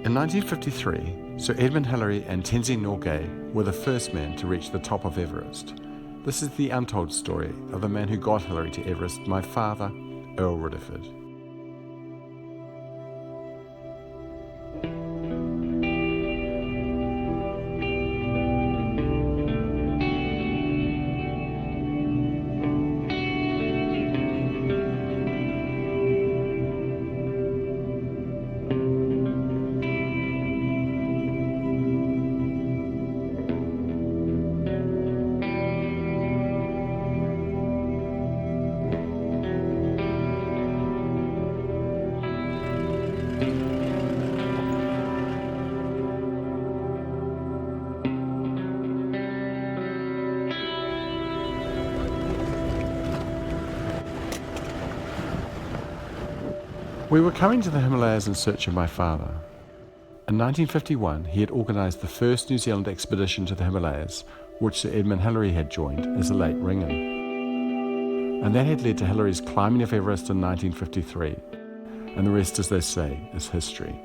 In 1953, Sir Edmund Hillary and Tenzing Norgay were the first men to reach the top of Everest. This is the untold story of the man who got Hillary to Everest, my father, Earl Riddiford. We were coming to the Himalayas in search of my father. In 1951, he had organised the first New Zealand expedition to the Himalayas, which Sir Edmund Hillary had joined as a late ringer. And that had led to Hillary's climbing of Everest in 1953. And the rest, as they say, is history.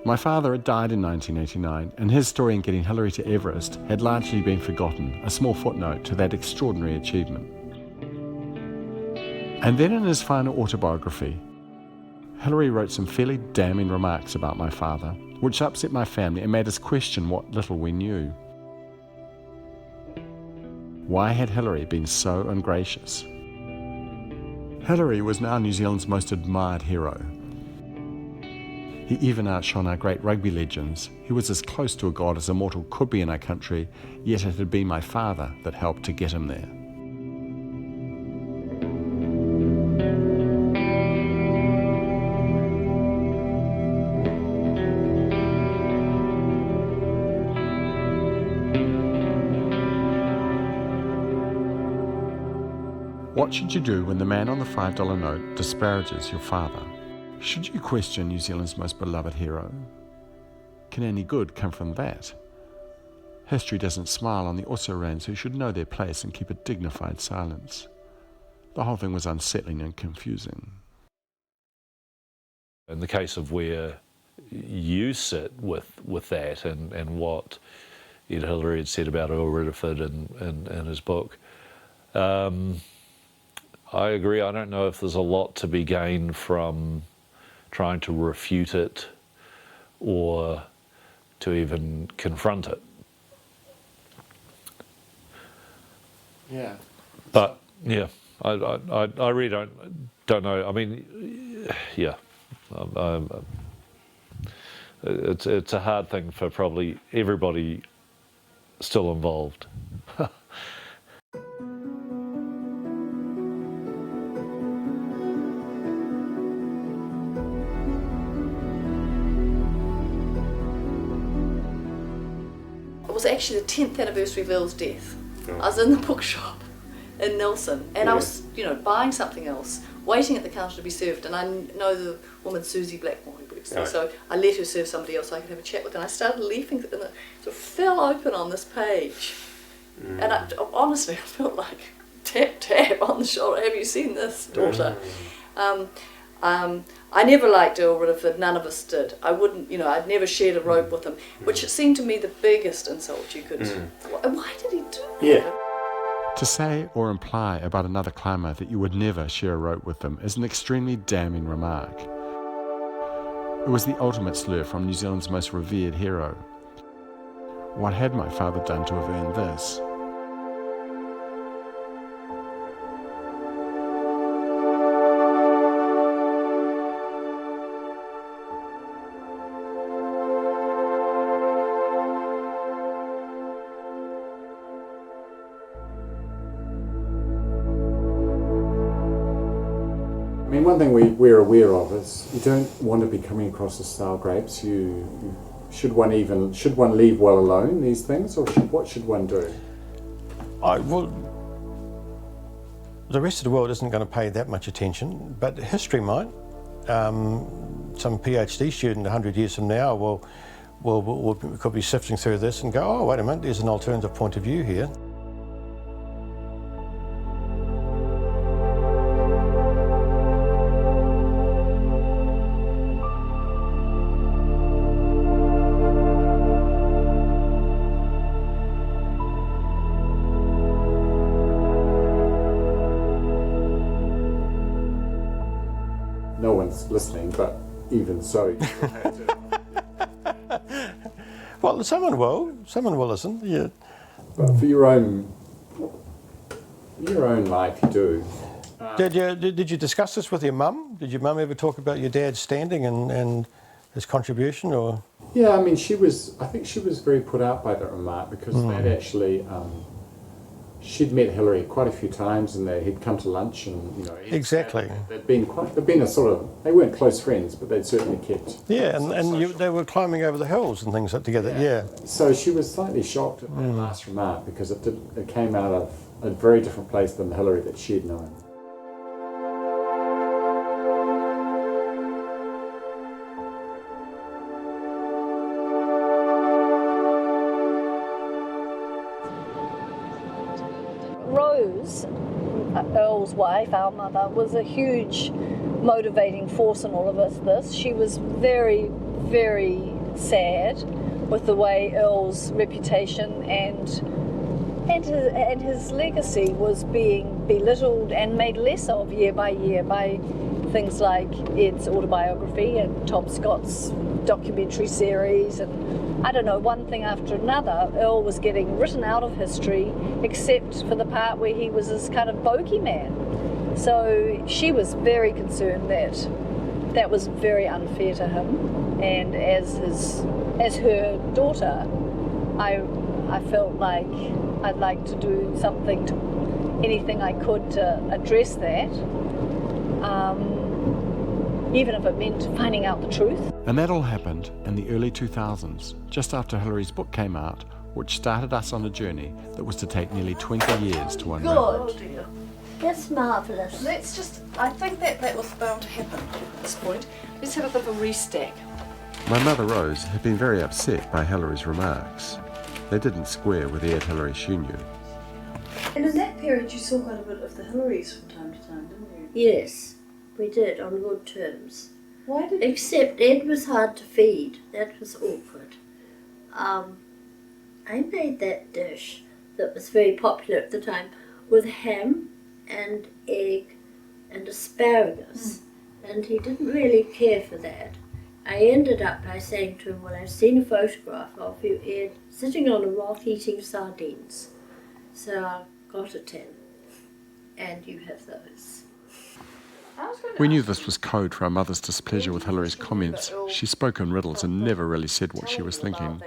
My father had died in 1989, and his story in getting Hillary to Everest had largely been forgotten, a small footnote to that extraordinary achievement. And then in his final autobiography, Hillary wrote some fairly damning remarks about my father, which upset my family and made us question what little we knew. Why had Hillary been so ungracious? Hillary was now New Zealand's most admired hero. He even outshone our great rugby legends. He was as close to a god as a mortal could be in our country, yet it had been my father that helped to get him there. What should you do when the man on the $5 note disparages your father? Should you question New Zealand's most beloved hero? Can any good come from that? History doesn't smile on the also-rans who should know their place and keep a dignified silence. The whole thing was unsettling and confusing. In the case of where you sit with that and what Ed Hillary had said about Earl Riddiford in his book, I agree. I don't know if there's a lot to be gained from trying to refute it or to even confront it. Yeah. But yeah, I really don't know. I mean, yeah, it's a hard thing for probably everybody still involved. It was actually the 10th anniversary of Earl's death. Oh. I was in the bookshop in Nelson, and I was, buying something else, waiting at the counter to be served, and I know the woman Susie Blackmore who works there, so I let her serve somebody else so I could have a chat with her, and I started leafing, and it sort of fell open on this page, and honestly I felt like tap on the shoulder, have you seen this, daughter? I never liked Earl Riddiford, none of us did. I wouldn't, I'd never shared a rope with him, which seemed to me the biggest insult you could. Why did he do that? Yeah. To say or imply about another climber that you would never share a rope with them is an extremely damning remark. It was the ultimate slur from New Zealand's most revered hero. What had my father done to have earned this? I mean, one thing we're aware of is you don't want to be coming across as sour grapes. Should one leave well alone these things, or what should one do? Well, the rest of the world isn't going to pay that much attention, but history might. Some PhD student 100 years from now could be sifting through this and go, oh, wait a minute, there's an alternative point of view here. no one's listening, but even so, you still had to. Well, someone will listen, yeah. But for your own life, you do. Did you discuss this with your mum? Did your mum ever talk about your dad's standing and his contribution, or? Yeah, I mean, I think she was very put out by that remark because they'd actually, she'd met Hilary quite a few times, and he'd come to lunch, and Exactly. they'd been a sort of, they weren't close friends, but they'd certainly kept. Yeah, they were climbing over the hills and things like together. Yeah. So she was slightly shocked at that last remark because it came out of a very different place than the Hilary that she'd known. Rose, Earl's wife, our mother, was a huge motivating force in all of this. She was very, very sad with the way Earl's reputation and his legacy was being belittled and made less of year by year by things like Ed's autobiography and Tom Scott's documentary series, and I don't know, one thing after another. Earl was getting written out of history, except for the part where he was this kind of bogeyman. So she was very concerned that was very unfair to him, and as her daughter, I felt like I'd like to do anything I could to address that. Even if it meant finding out the truth. And that all happened in the early 2000s, just after Hilary's book came out, which started us on a journey that was to take nearly 20 years to unravel. Oh dear. That's marvellous. I think that was bound to happen at this point. Let's have a bit of a restack. My mother Rose had been very upset by Hilary's remarks. They didn't square with the Ed Hilary she knew. And in that period you saw quite a bit of the Hilarys from time to time, didn't you? Yes, we did, on good terms. Why did Except Ed was hard to feed. That was awkward. I made that dish that was very popular at the time with ham and egg and asparagus. And he didn't really care for that. I ended up by saying to him, well, I've seen a photograph of you, Ed, sitting on a rock eating sardines. So I got a 10. And you have those. We knew this was code for our mother's displeasure with Hilary's comments. She spoke in riddles and never really said what she was thinking.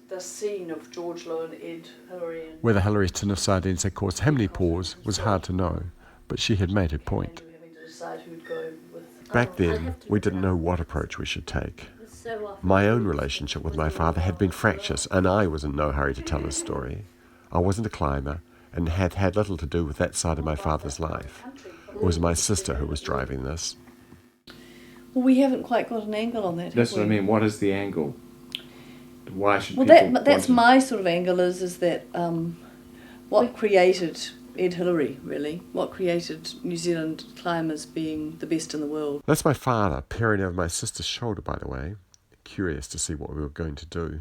The scene of George Lowe and Ed Hilary. Whether Hilary's tin of sardines had caused how many pause was hard to know, but she had made her point. Having to decide who'd go with. Back then, we didn't know what approach we should take. So often My own relationship with my father had been fractious, and I was in no hurry to tell his story. I wasn't a climber, and had had little to do with that side of my father's life. It was my sister who was driving this. Well, we haven't quite got an angle on that. That's have what I we? mean. What is the angle? Why should Well, people that's want to- my sort of angle is that what created Ed Hilary, really? What created New Zealand climbers being the best in the world? That's my father peering over my sister's shoulder, by the way, curious to see what we were going to do.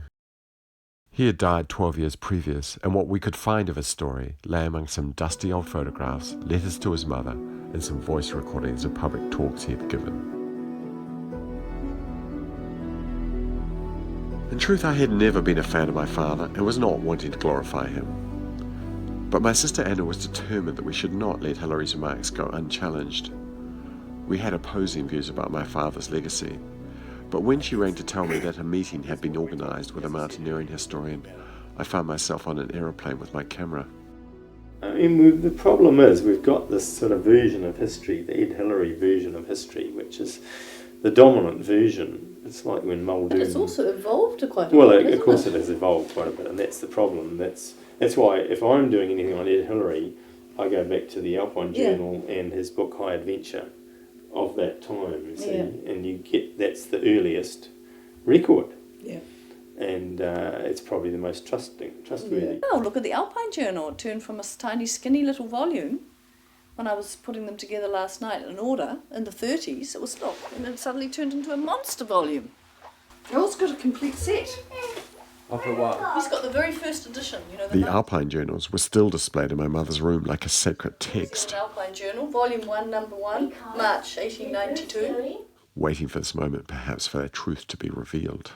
He had died 12 years previous, and what we could find of his story lay among some dusty old photographs, letters to his mother, and some voice recordings of public talks he had given. In truth, I had never been a fan of my father and was not wanting to glorify him. But my sister Anna was determined that we should not let Hilary's remarks go unchallenged. We had opposing views about my father's legacy, but when she rang to tell me that a meeting had been organised with a mountaineering historian, I found myself on an aeroplane with my camera. I mean, the problem is we've got this sort of version of history, the Ed Hilary version of history, which is the dominant version. It's like when Muldoon... But it's also evolved quite a well, bit, of course it has evolved quite a bit, and that's the problem. That's why if I'm doing anything on Ed Hilary, I go back to the Alpine Journal and his book High Adventure of that time, you see, and you get that's the earliest record. Yeah. And it's probably the most trustworthy. Oh, look at the Alpine Journal. It turned from a tiny, skinny little volume when I was putting them together last night in order in the 30s. It was, look, and it suddenly turned into a monster volume. It's got a complete set. Of the what? He's got the very first edition, you know. The Alpine journals were still displayed in my mother's room like a sacred text. Alpine Journal, Volume 1, Number 1, March 1892. Waiting for this moment, perhaps for that truth to be revealed.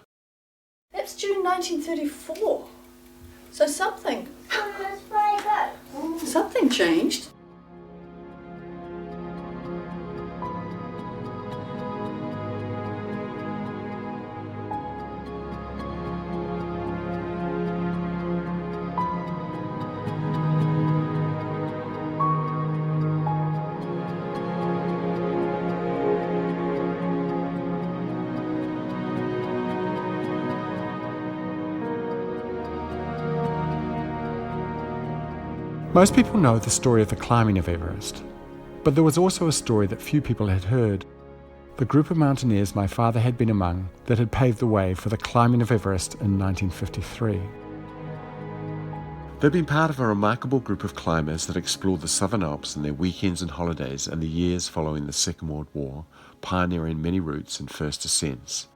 That's June 1934. So something changed. Most people know the story of the climbing of Everest, but there was also a story that few people had heard. The group of mountaineers my father had been among that had paved the way for the climbing of Everest in 1953. They'd been part of a remarkable group of climbers that explored the Southern Alps in their weekends and holidays in the years following the Second World War, pioneering many routes and first ascents.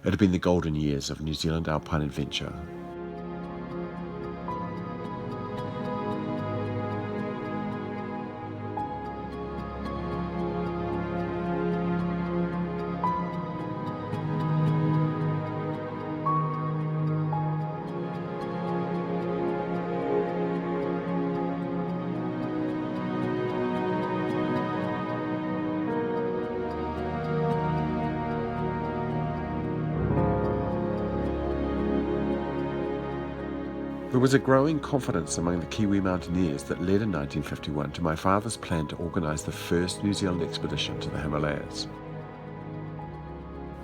It had been the golden years of New Zealand alpine adventure. There was a growing confidence among the Kiwi mountaineers that led in 1951 to my father's plan to organise the first New Zealand expedition to the Himalayas.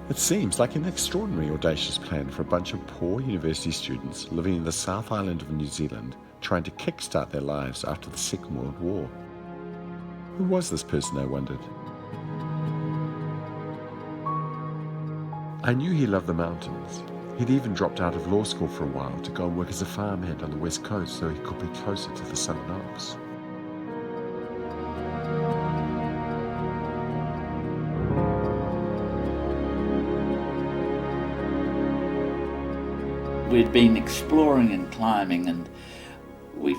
It seems like an extraordinary audacious plan for a bunch of poor university students living in the South Island of New Zealand trying to kickstart their lives after the Second World War. Who was this person, I wondered? I knew he loved the mountains. He'd even dropped out of law school for a while to go and work as a farmhand on the west coast so he could be closer to the Southern Alps. We'd been exploring and climbing, and we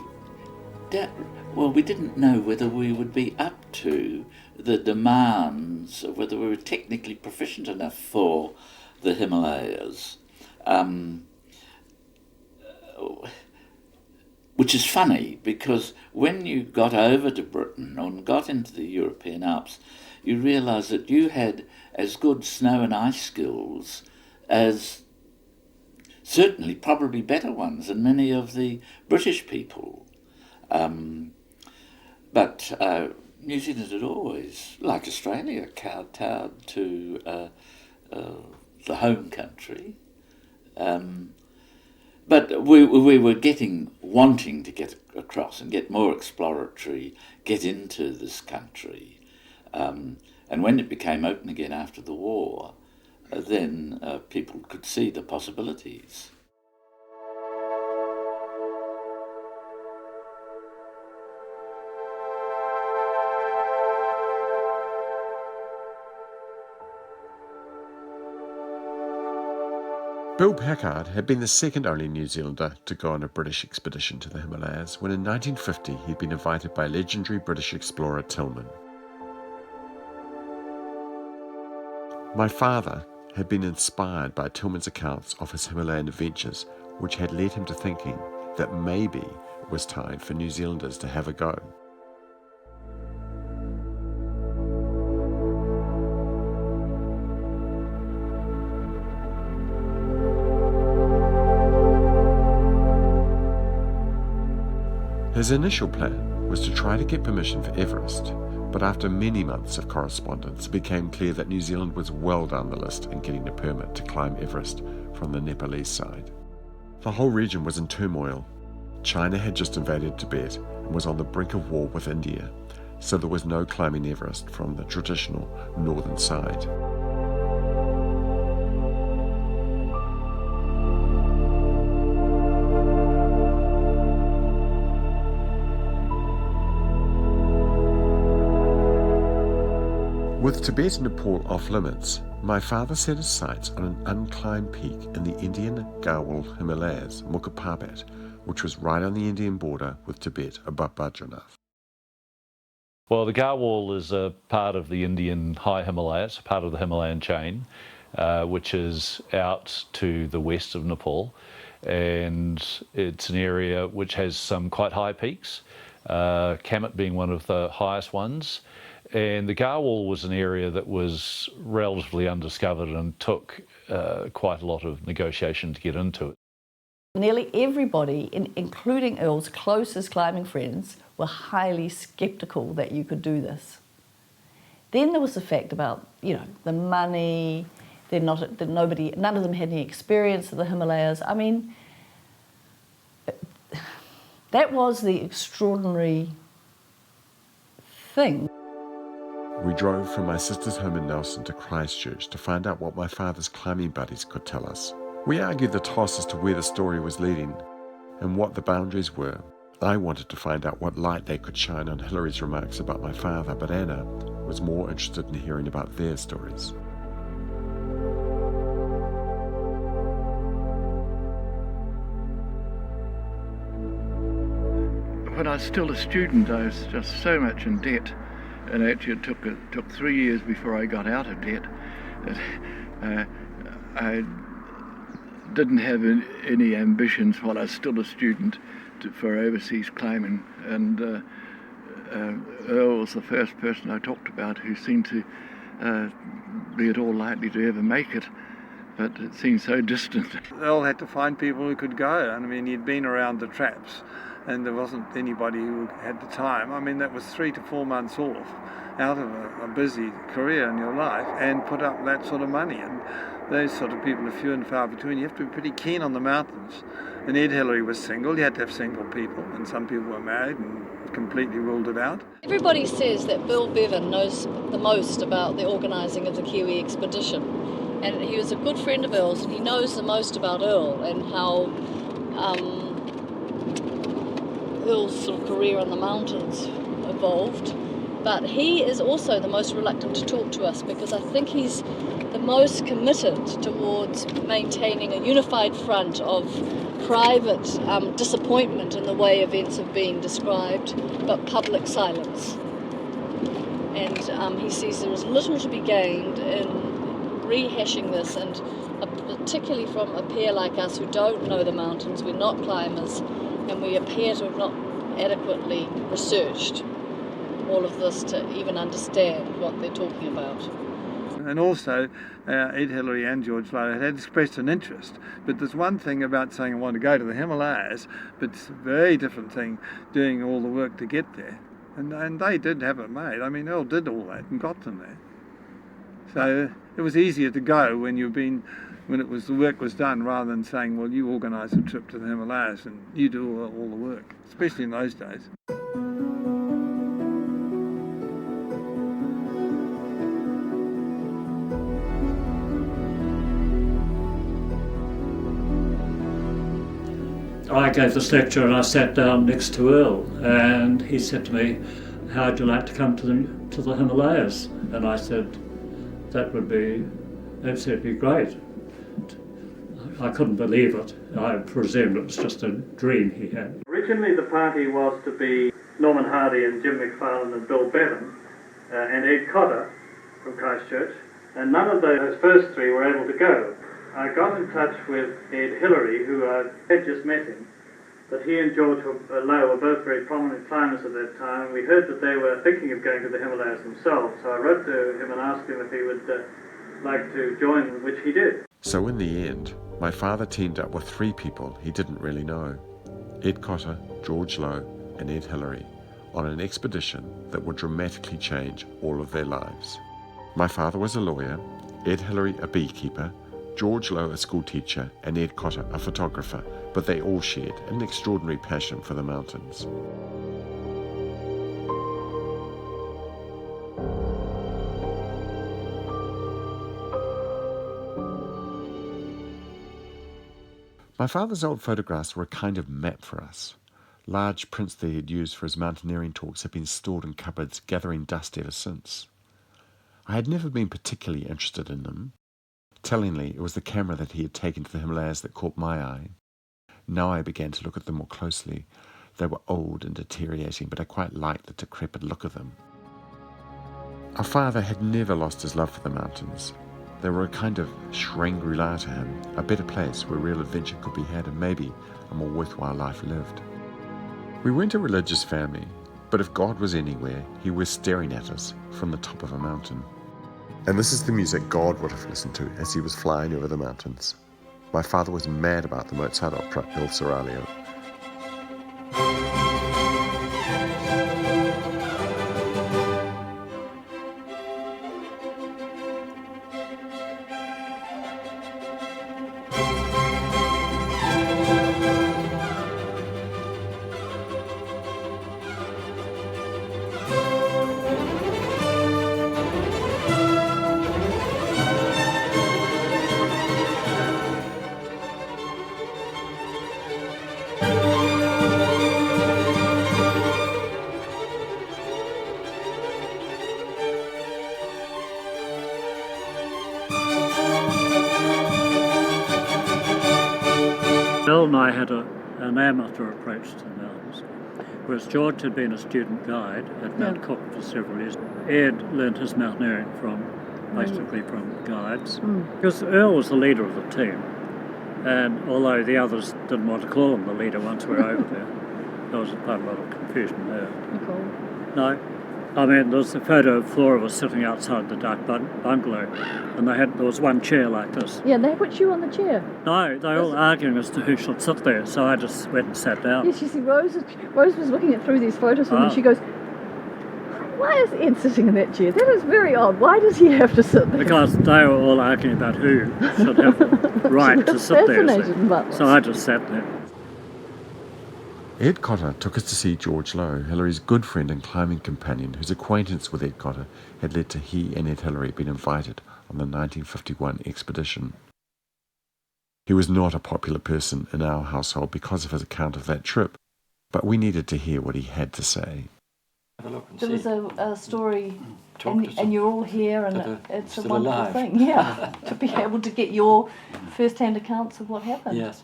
didn't know whether we would be up to the demands, or whether we were technically proficient enough for the Himalayas. Which is funny, because when you got over to Britain and got into the European Alps, you realise that you had as good snow and ice skills as, certainly probably better ones than many of the British people. But New Zealand had always, like Australia, kowtowed to the home country. But we were wanting to get across and get more exploratory, get into this country. And when it became open again after the war, then people could see the possibilities. Bill Packard had been the second only New Zealander to go on a British expedition to the Himalayas when in 1950 he'd been invited by legendary British explorer Tillman. My father had been inspired by Tillman's accounts of his Himalayan adventures, which had led him to thinking that maybe it was time for New Zealanders to have a go. His initial plan was to try to get permission for Everest, but after many months of correspondence it became clear that New Zealand was well down the list in getting a permit to climb Everest from the Nepalese side. The whole region was in turmoil. China had just invaded Tibet and was on the brink of war with India, so there was no climbing Everest from the traditional northern side. With Tibet and Nepal off limits, my father set his sights on an unclimbed peak in the Indian Garhwal Himalayas, Mukha Parbat, which was right on the Indian border with Tibet above Badrinath. Well, the Garhwal is a part of the Indian high Himalayas, part of the Himalayan chain, which is out to the west of Nepal. And it's an area which has some quite high peaks, Kamet being one of the highest ones. And the Garhwal was an area that was relatively undiscovered and took quite a lot of negotiation to get into it. Nearly everybody, including Earl's closest climbing friends, were highly sceptical that you could do this. Then there was the fact about, the money. None of them had any experience of the Himalayas. I mean, that was the extraordinary thing. We drove from my sister's home in Nelson to Christchurch to find out what my father's climbing buddies could tell us. We argued the toss as to where the story was leading and what the boundaries were. I wanted to find out what light they could shine on Hilary's remarks about my father, but Anna was more interested in hearing about their stories. When I was still a student, I was just so much in debt, and actually it took 3 years before I got out of debt. I didn't have any ambitions while I was still a student for overseas climbing, and Earl was the first person I talked about who seemed to be at all likely to ever make it, but it seemed so distant. Earl had to find people who could go, and I mean, he'd been around the traps, and there wasn't anybody who had the time. I mean, that was 3 to 4 months off out of a busy career in your life, and put up that sort of money, and those sort of people are few and far between. You have to be pretty keen on the mountains. And Ed Hillary was single, you had to have single people, and some people were married and completely ruled it out. Everybody says that Bill Bevan knows the most about the organising of the Kiwi expedition, and he was a good friend of Earl's, and he knows the most about Earl and how Earl's sort of career on the mountains evolved. But he is also the most reluctant to talk to us, because I think he's the most committed towards maintaining a unified front of private disappointment in the way events have been described, but public silence. And he sees there is little to be gained in rehashing this, and particularly from a pair like us who don't know the mountains, we're not climbers, and we appear to have not adequately researched all of this to even understand what they're talking about. And also, Ed Hillary and George Lowe had expressed an interest. But there's one thing about saying I want to go to the Himalayas, but it's a very different thing doing all the work to get there. And they did have it made. I mean, Earl did all that and got them there. So it was easier to go when the work was done, rather than saying, well, you organise a trip to the Himalayas and you do all the work, especially in those days. I gave this lecture and I sat down next to Earl, and he said to me, "How'd you like to come to the Himalayas?" And I said, "That would be absolutely great." I couldn't believe it. I presumed it was just a dream he had. Originally the party was to be Norman Hardy and Jim McFarlane and Bill Bevan and Ed Cotter from Christchurch, and none of those first three were able to go. I got in touch with Ed Hillary, who I had just met him, but he and George Lowe were both very prominent climbers at that time, and we heard that they were thinking of going to the Himalayas themselves, so I wrote to him and asked him if he would like to join, which he did. So in the end, my father teamed up with 3 people he didn't really know: Ed Cotter, George Lowe and Ed Hillary, on an expedition that would dramatically change all of their lives. My father was a lawyer, Ed Hillary a beekeeper, George Lowe a school teacher and Ed Cotter a photographer, but they all shared an extraordinary passion for the mountains. My father's old photographs were a kind of map for us. Large prints that he had used for his mountaineering talks had been stored in cupboards, gathering dust ever since. I had never been particularly interested in them. Tellingly, it was the camera that he had taken to the Himalayas that caught my eye. Now I began to look at them more closely. They were old and deteriorating, but I quite liked the decrepit look of them. Our father had never lost his love for the mountains. They were a kind of Shangri-La to him, a better place where real adventure could be had and maybe a more worthwhile life lived. We weren't a religious family, but if God was anywhere, he was staring at us from the top of a mountain. And this is the music God would have listened to as he was flying over the mountains. My father was mad about the Mozart opera Il Seraglio. Bill and I had an amateur approach to the mountains, whereas George had been a student guide at Mount Cook for several years. Ed learned his mountaineering basically from guides, because Earl was the leader of the team, and although the others didn't want to call him the leader once we were over there, there was quite a lot of confusion there. No, I mean, there was a photo of four of us sitting outside the dark bungalow, and there was one chair like this. Yeah, they put you on the chair. No, they were all arguing as to who should sit there, so I just went and sat down. Yes, you see, Rose was looking through these photos and she goes, why is Ed sitting in that chair? That is very odd. Why does he have to sit there? Because they were all arguing about who should have the right to sit there. So I just sat there. Ed Cotter took us to see George Lowe, Hilary's good friend and climbing companion, whose acquaintance with Ed Cotter had led to he and Ed Hillary being invited on the 1951 expedition. He was not a popular person in our household because of his account of that trip, but we needed to hear what he had to say. There was a story, and you're all here, and it's a wonderful thing, to be able to get your first-hand accounts of what happened. Yes.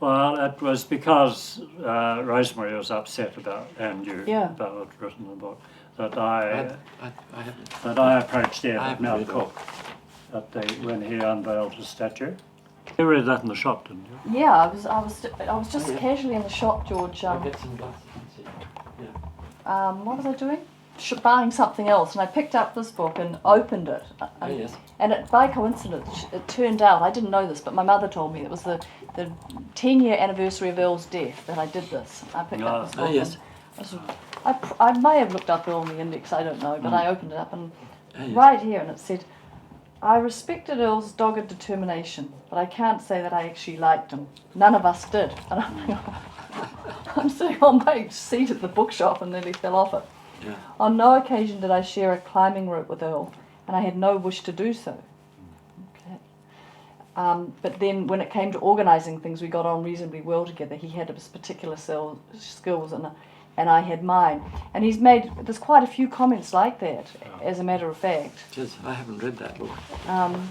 Well, it was because Rosemary was upset about, and you, about what I'd written in the book, that I approached Ed at Mount Cook when he unveiled his statue. You read that in the shop, didn't you? Yeah, I was just casually in the shop, George. I'll get some glasses and see. What was I doing? Buying something else, and I picked up this book and opened it. And by coincidence, it turned out, I didn't know this, but my mother told me it was the 10-year anniversary of Earl's death that I did this. I picked up this book. Yes. I may have looked up Earl in the index, I don't know, but I opened it up and right here, and it said, I respected Earl's dogged determination, but I can't say that I actually liked him. None of us did. And I'm sitting on my seat at the bookshop and nearly fell off it. Yeah. On no occasion did I share a climbing route with Earl, and I had no wish to do so. Okay. But then when it came to organising things, we got on reasonably well together. He had his particular skills, and I had mine. And there's quite a few comments like that, as a matter of fact. Jeez, I haven't read that book. And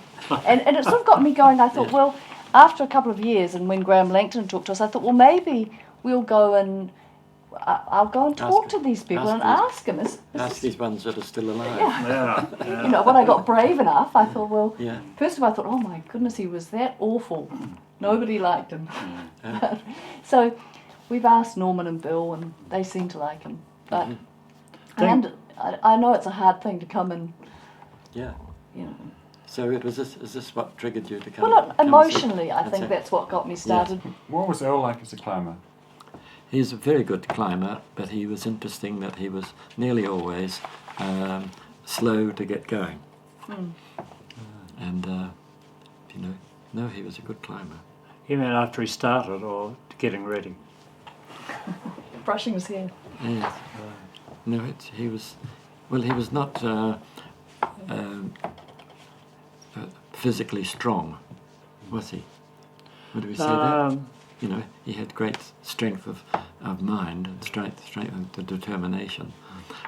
it sort of got me going. I thought, well, after a couple of years, and when Graham Langton talked to us, I thought, well, maybe we'll go and I'll go and talk to these people and ask them. Ask these ones that are still alive. Yeah. You know, when I got brave enough, I thought, well, first of all, I thought, oh my goodness, he was that awful. Nobody liked him. So we've asked Norman and Bill, and they seem to like him. But I know it's a hard thing to come and, you know. So is this what triggered you to come? Well, emotionally, I think that's what got me started. Yeah. What was Earl like as a climber? He's a very good climber, but he was interesting that he was nearly always slow to get going. He was a good climber. You mean after he started or getting ready? Brushing his hair. Yes. He was not physically strong, was he? Would we say that? You know, he had great strength of mind and strength of determination.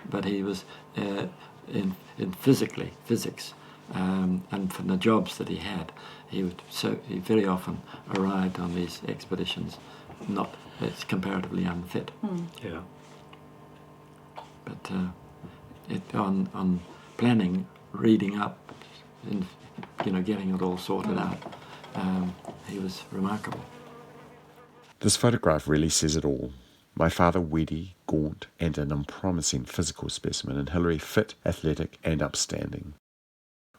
but he was in physics, and from the jobs that he had, he very often arrived on these expeditions it's comparatively unfit. Yeah. But on planning, reading up, and getting it all sorted out, he was remarkable. This photograph really says it all. My father weedy, gaunt, and an unpromising physical specimen, and Hilary fit, athletic, and upstanding.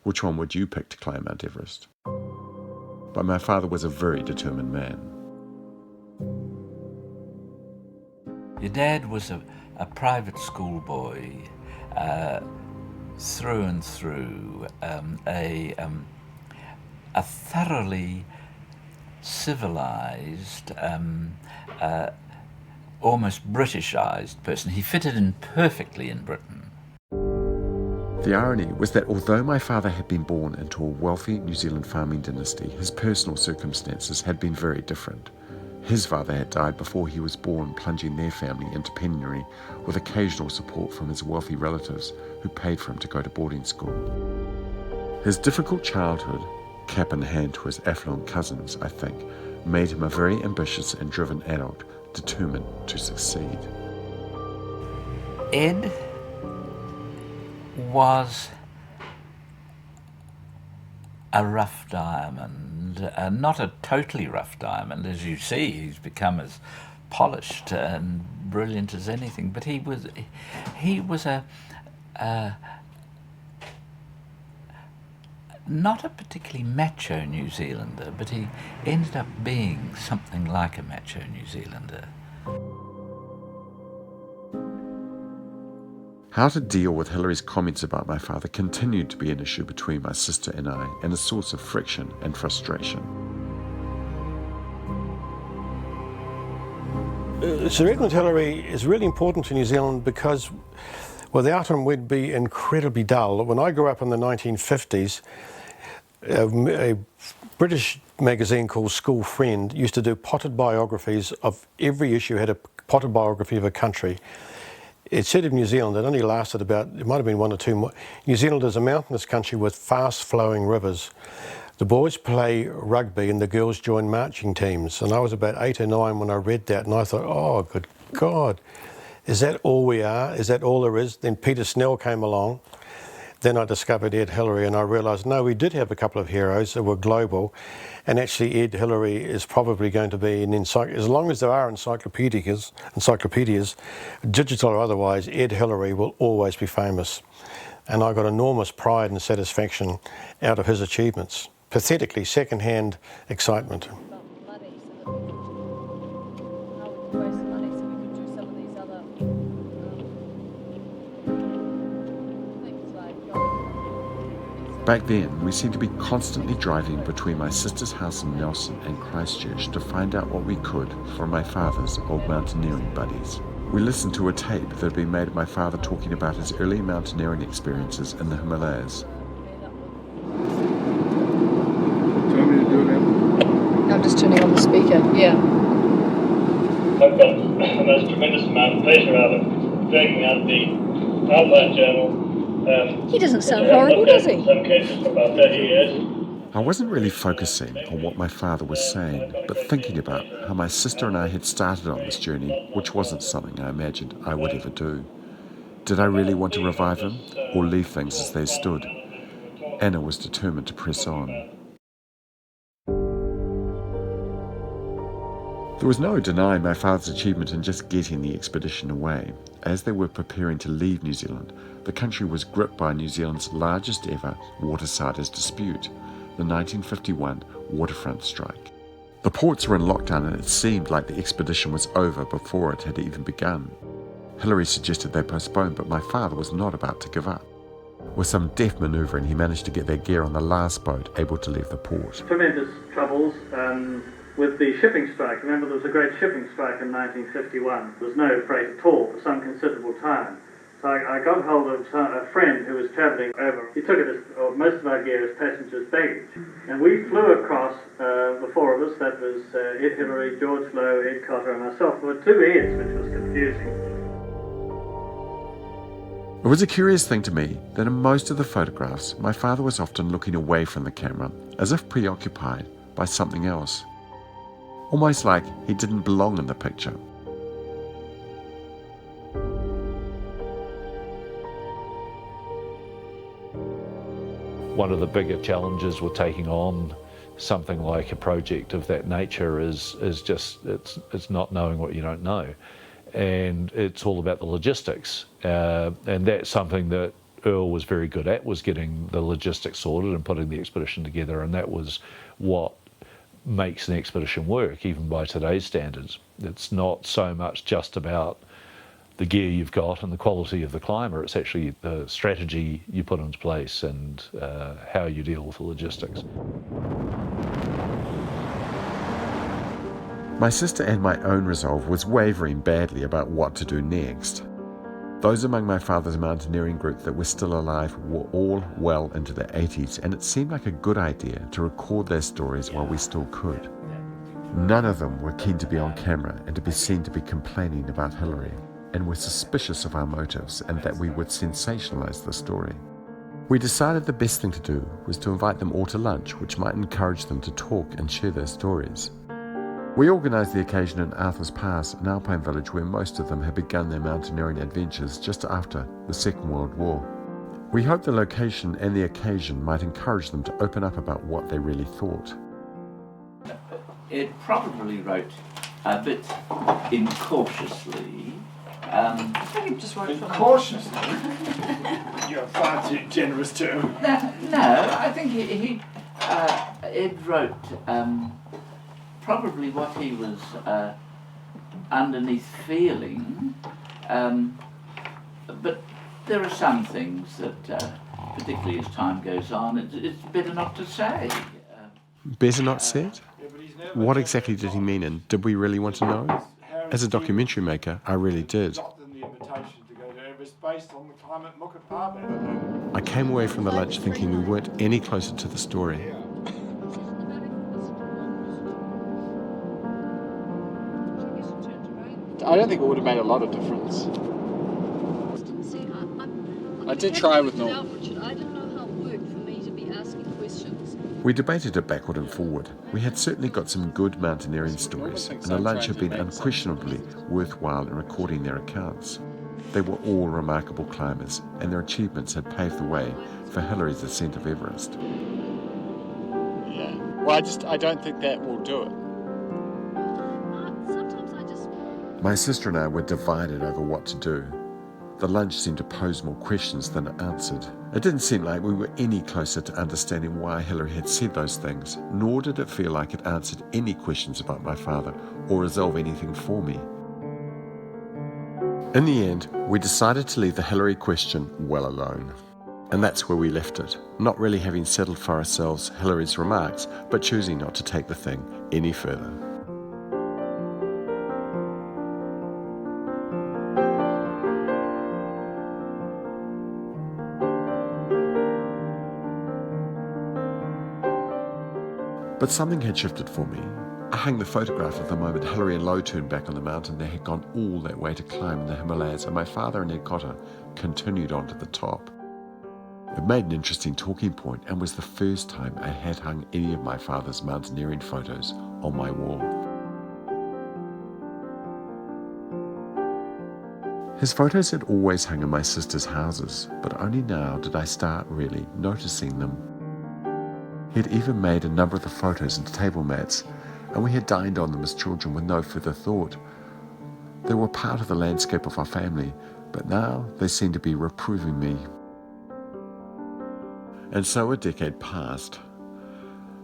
Which one would you pick to climb Mount Everest? But my father was a very determined man. Your dad was a private school boy, through and through, a thoroughly civilised, almost Britishised person. He fitted in perfectly in Britain. The irony was that although my father had been born into a wealthy New Zealand farming dynasty, his personal circumstances had been very different. His father had died before he was born, plunging their family into penury, with occasional support from his wealthy relatives who paid for him to go to boarding school. His difficult childhood, cap in hand to his affluent cousins, I think, made him a very ambitious and driven adult, determined to succeed. Ed was a rough diamond, not a totally rough diamond. As you see, he's become as polished and brilliant as anything, but he was a not a particularly macho New Zealander, but he ended up being something like a macho New Zealander. How to deal with Hilary's comments about my father continued to be an issue between my sister and I, and a source of friction and frustration. Sir Edmund Hillary is really important to New Zealand because without him we'd be incredibly dull. When I grew up in the 1950s, a British magazine called School Friend used to do potted biographies of every issue, had a potted biography of a country. It said of New Zealand, it only lasted about, it might have been 1 or 2 more. New Zealand is a mountainous country with fast-flowing rivers. The boys play rugby and the girls join marching teams. And I was about 8 or 9 when I read that, and I thought, oh, good God, is that all we are? Is that all there is? Then Peter Snell came along. Then I discovered Ed Hillary, and I realised, no, we did have a couple of heroes that were global, and actually Ed Hillary is probably going to be as long as there are encyclopedias, digital or otherwise, Ed Hillary will always be famous. And I got enormous pride and satisfaction out of his achievements. Pathetically second-hand excitement. Back then, we seemed to be constantly driving between my sister's house in Nelson and Christchurch to find out what we could from my father's old mountaineering buddies. We listened to a tape that had been made of my father talking about his early mountaineering experiences in the Himalayas. Do you want me to do it now? I'm just turning on the speaker, yeah. I've got the most tremendous amount of pleasure out of dragging out the Alpine Journal. He doesn't sound horrible, does he? In some cases for about 30 years. I wasn't really focusing on what my father was saying, but thinking about how my sister and I had started on this journey, which wasn't something I imagined I would ever do. Did I really want to revive them, or leave things as they stood? Anna was determined to press on. There was no denying my father's achievement in just getting the expedition away. As they were preparing to leave New Zealand, the country was gripped by New Zealand's largest ever watersiders dispute, the 1951 waterfront strike. The ports were in lockdown and it seemed like the expedition was over before it had even begun. Hillary suggested they postpone, but my father was not about to give up. With some deft manoeuvring, he managed to get their gear on the last boat, able to leave the port. Tremendous troubles with the shipping strike. Remember, there was a great shipping strike in 1951. There was no freight at all for some considerable time. So I got hold of a friend who was travelling over. He took it as most of our gear as passengers' baggage. And we flew across, the 4 of us, that was Ed Hillary, George Lowe, Ed Cotter and myself. There were 2 Eds, which was confusing. It was a curious thing to me that in most of the photographs, my father was often looking away from the camera, as if preoccupied by something else. Almost like he didn't belong in the picture. One of the bigger challenges with taking on something like a project of that nature is just it's not knowing what you don't know, and it's all about the logistics, and that's something that Earl was very good at, was getting the logistics sorted and putting the expedition together, and that was what makes an expedition work, even by today's standards. It's not so much just about the gear you've got and the quality of the climber, it's actually the strategy you put into place and how you deal with the logistics. My sister and my own resolve was wavering badly about what to do next. Those among my father's mountaineering group that were still alive were all well into their 80s, and it seemed like a good idea to record their stories while we still could. None of them were keen to be on camera and to be seen to be complaining about Hillary, and were suspicious of our motives and that we would sensationalize the story. We decided the best thing to do was to invite them all to lunch, which might encourage them to talk and share their stories. We organised the occasion in Arthur's Pass, an alpine village where most of them had begun their mountaineering adventures just after the Second World War. We hoped the location and the occasion might encourage them to open up about what they really thought. Ed probably wrote a bit incautiously. I think he just wrote Cautiously. You're far too generous to him. No, I think Ed wrote probably what he was underneath feeling, but there are some things that, particularly as time goes on, it's better not to say. Better not said? What exactly did he mean, and did we really want to know? As a documentary maker, I really did. I came away from the lunch thinking we weren't any closer to the story. I don't think it would have made a lot of difference. I did try with Norm. I didn't know how it worked for me to be asking questions. We debated it backward and forward. We had certainly got some good mountaineering stories, and the lunch had been unquestionably worthwhile in recording their accounts. They were all remarkable climbers, and their achievements had paved the way for Hillary's ascent of Everest. Yeah. Well, I don't think that will do it. My sister and I were divided over what to do. The lunch seemed to pose more questions than it answered. It didn't seem like we were any closer to understanding why Hillary had said those things, nor did it feel like it answered any questions about my father or resolve anything for me. In the end, we decided to leave the Hillary question well alone. And that's where we left it, not really having settled for ourselves Hillary's remarks, but choosing not to take the thing any further. But something had shifted for me. I hung the photograph of the moment Hillary and Lo turned back on the mountain they had gone all that way to climb in the Himalayas, and my father and Ed Cotter continued on to the top. It made an interesting talking point and was the first time I had hung any of my father's mountaineering photos on my wall. His photos had always hung in my sister's houses, but only now did I start really noticing them. He had even made a number of the photos into table mats, and we had dined on them as children with no further thought. They were part of the landscape of our family, but now they seemed to be reproving me. And so a decade passed.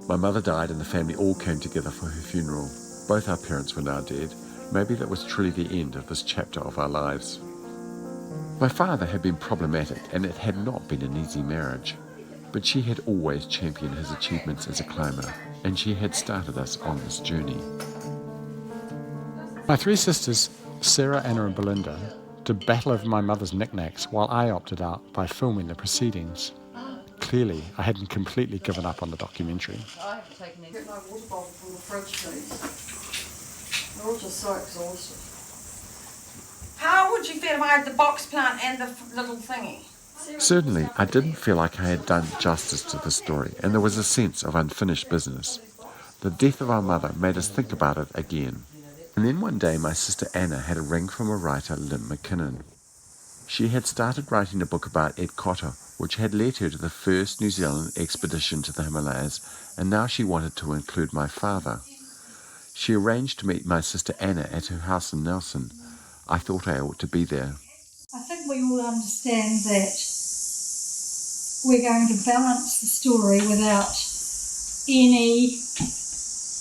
My mother died and the family all came together for her funeral. Both our parents were now dead. Maybe that was truly the end of this chapter of our lives. My father had been problematic, and it had not been an easy marriage. But she had always championed his achievements as a climber, and she had started us on this journey. My three sisters, Sarah, Anna and Belinda, did battle over my mother's knickknacks while I opted out by filming the proceedings. Clearly, I hadn't completely given up on the documentary. I have to take an get my water bottle from the fridge, please. They're all just so exhausted. How how would you feel if I had the box plant and the little thingy? Certainly, I didn't feel like I had done justice to the story, and there was a sense of unfinished business. The death of our mother made us think about it again. And then one day my sister Anna had a ring from a writer, Lynn McKinnon. She had started writing a book about Ed Cotter, which had led her to the first New Zealand expedition to the Himalayas, and now she wanted to include my father. She arranged to meet my sister Anna at her house in Nelson. I thought I ought to be there. I think we all understand that we're going to balance the story without any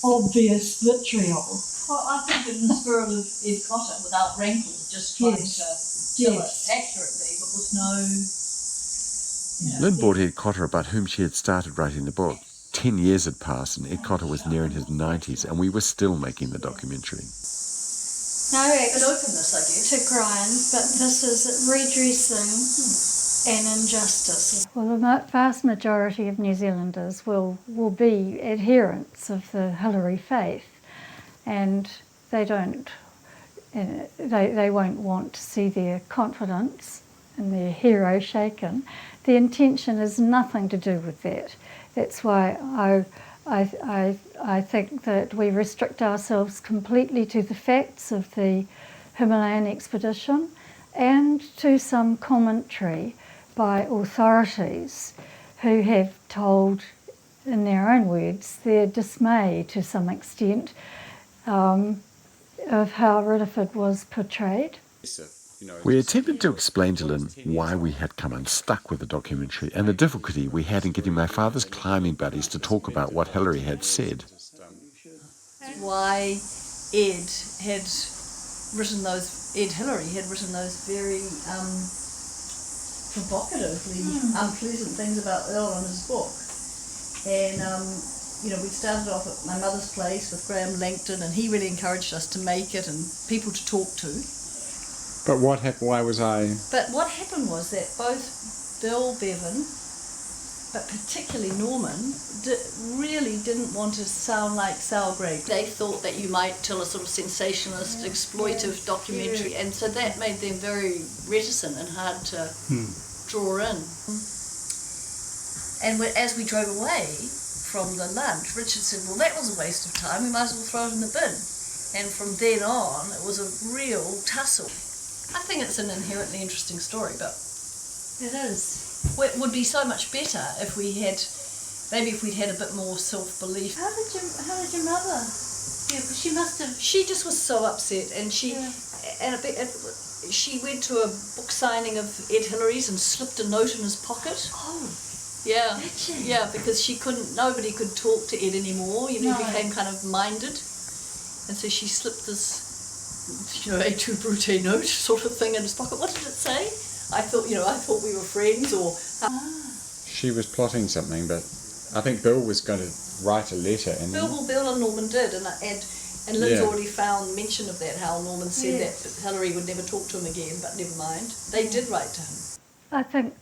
obvious vitriol. Well, I think in the spirit of Ed Cotter, without rankle, just trying to tell it accurately, but with no... Lynn brought Ed Cotter, about whom she had started writing the book. 10 years had passed and Ed Cotter was nearing his 90s and we were still making the documentary. No axe openness, I guess, to grind, but this is redressing an injustice. Well, the vast majority of New Zealanders will be adherents of the Hillary faith, and they won't want to see their confidence in their hero shaken. The intention has nothing to do with that. That's why I think that we restrict ourselves completely to the facts of the Himalayan expedition and to some commentary by authorities who have told, in their own words, their dismay to some extent of how Riddiford was portrayed. We attempted to explain to Lynn why we had come unstuck with the documentary and the difficulty we had in getting my father's climbing buddies to talk about what Hillary had said. Why Ed Hillary had written those very provocatively unpleasant things about Earl in his book. And we started off at my mother's place with Graham Langton, and he really encouraged us to make it and people to talk to. But what happened? Why was I? But what happened was that both Bill Bevan, but particularly Norman, really didn't want to sound like Sal Grey. They thought that you might tell a sort of sensationalist, exploitive documentary, and so that made them very reticent and hard to draw in. And as we drove away from the lunch, Richard said, well, that was a waste of time, we might as well throw it in the bin. And from then on, it was a real tussle. I think it's an inherently interesting story, but it is. It would be so much better if we had, maybe if we'd had a bit more self-belief. How did your mother? Yeah, but she must have. She just was so upset, and she went to a book signing of Ed Hillary's and slipped a note in his pocket. Oh. Yeah, yeah, because nobody could talk to Ed anymore. He became kind of minded, and so she slipped this, a tu brute note sort of thing in his pocket. What did it say? I thought we were friends, or. She was plotting something, but I think Bill was going to write a letter. And Bill and Norman did, and Lynn's already found mention of that. How Norman said that Hillary would never talk to him again, but never mind. They did write to him. I think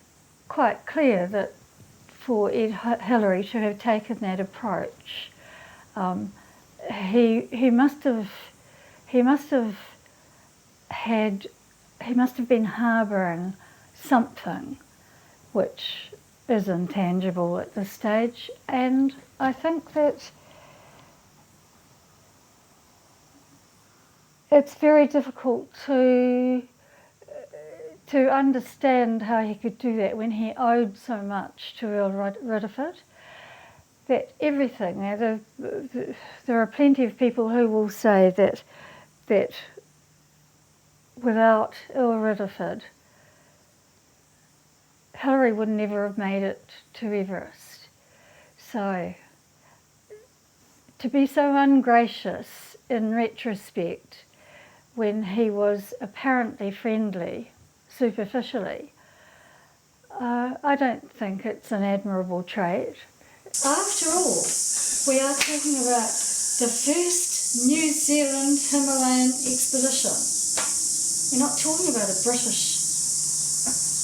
quite clear that for Ed Hillary to have taken that approach, he must have been harbouring something which is intangible at this stage, and I think that it's very difficult to understand how he could do that when he owed so much to Earl Riddiford. That everything, there are plenty of people who will say that without Earl Riddiford, Hillary would never have made it to Everest. So, to be so ungracious in retrospect when he was apparently friendly, superficially, I don't think it's an admirable trait. After all, we are talking about the first New Zealand Himalayan expedition. We're not talking about a British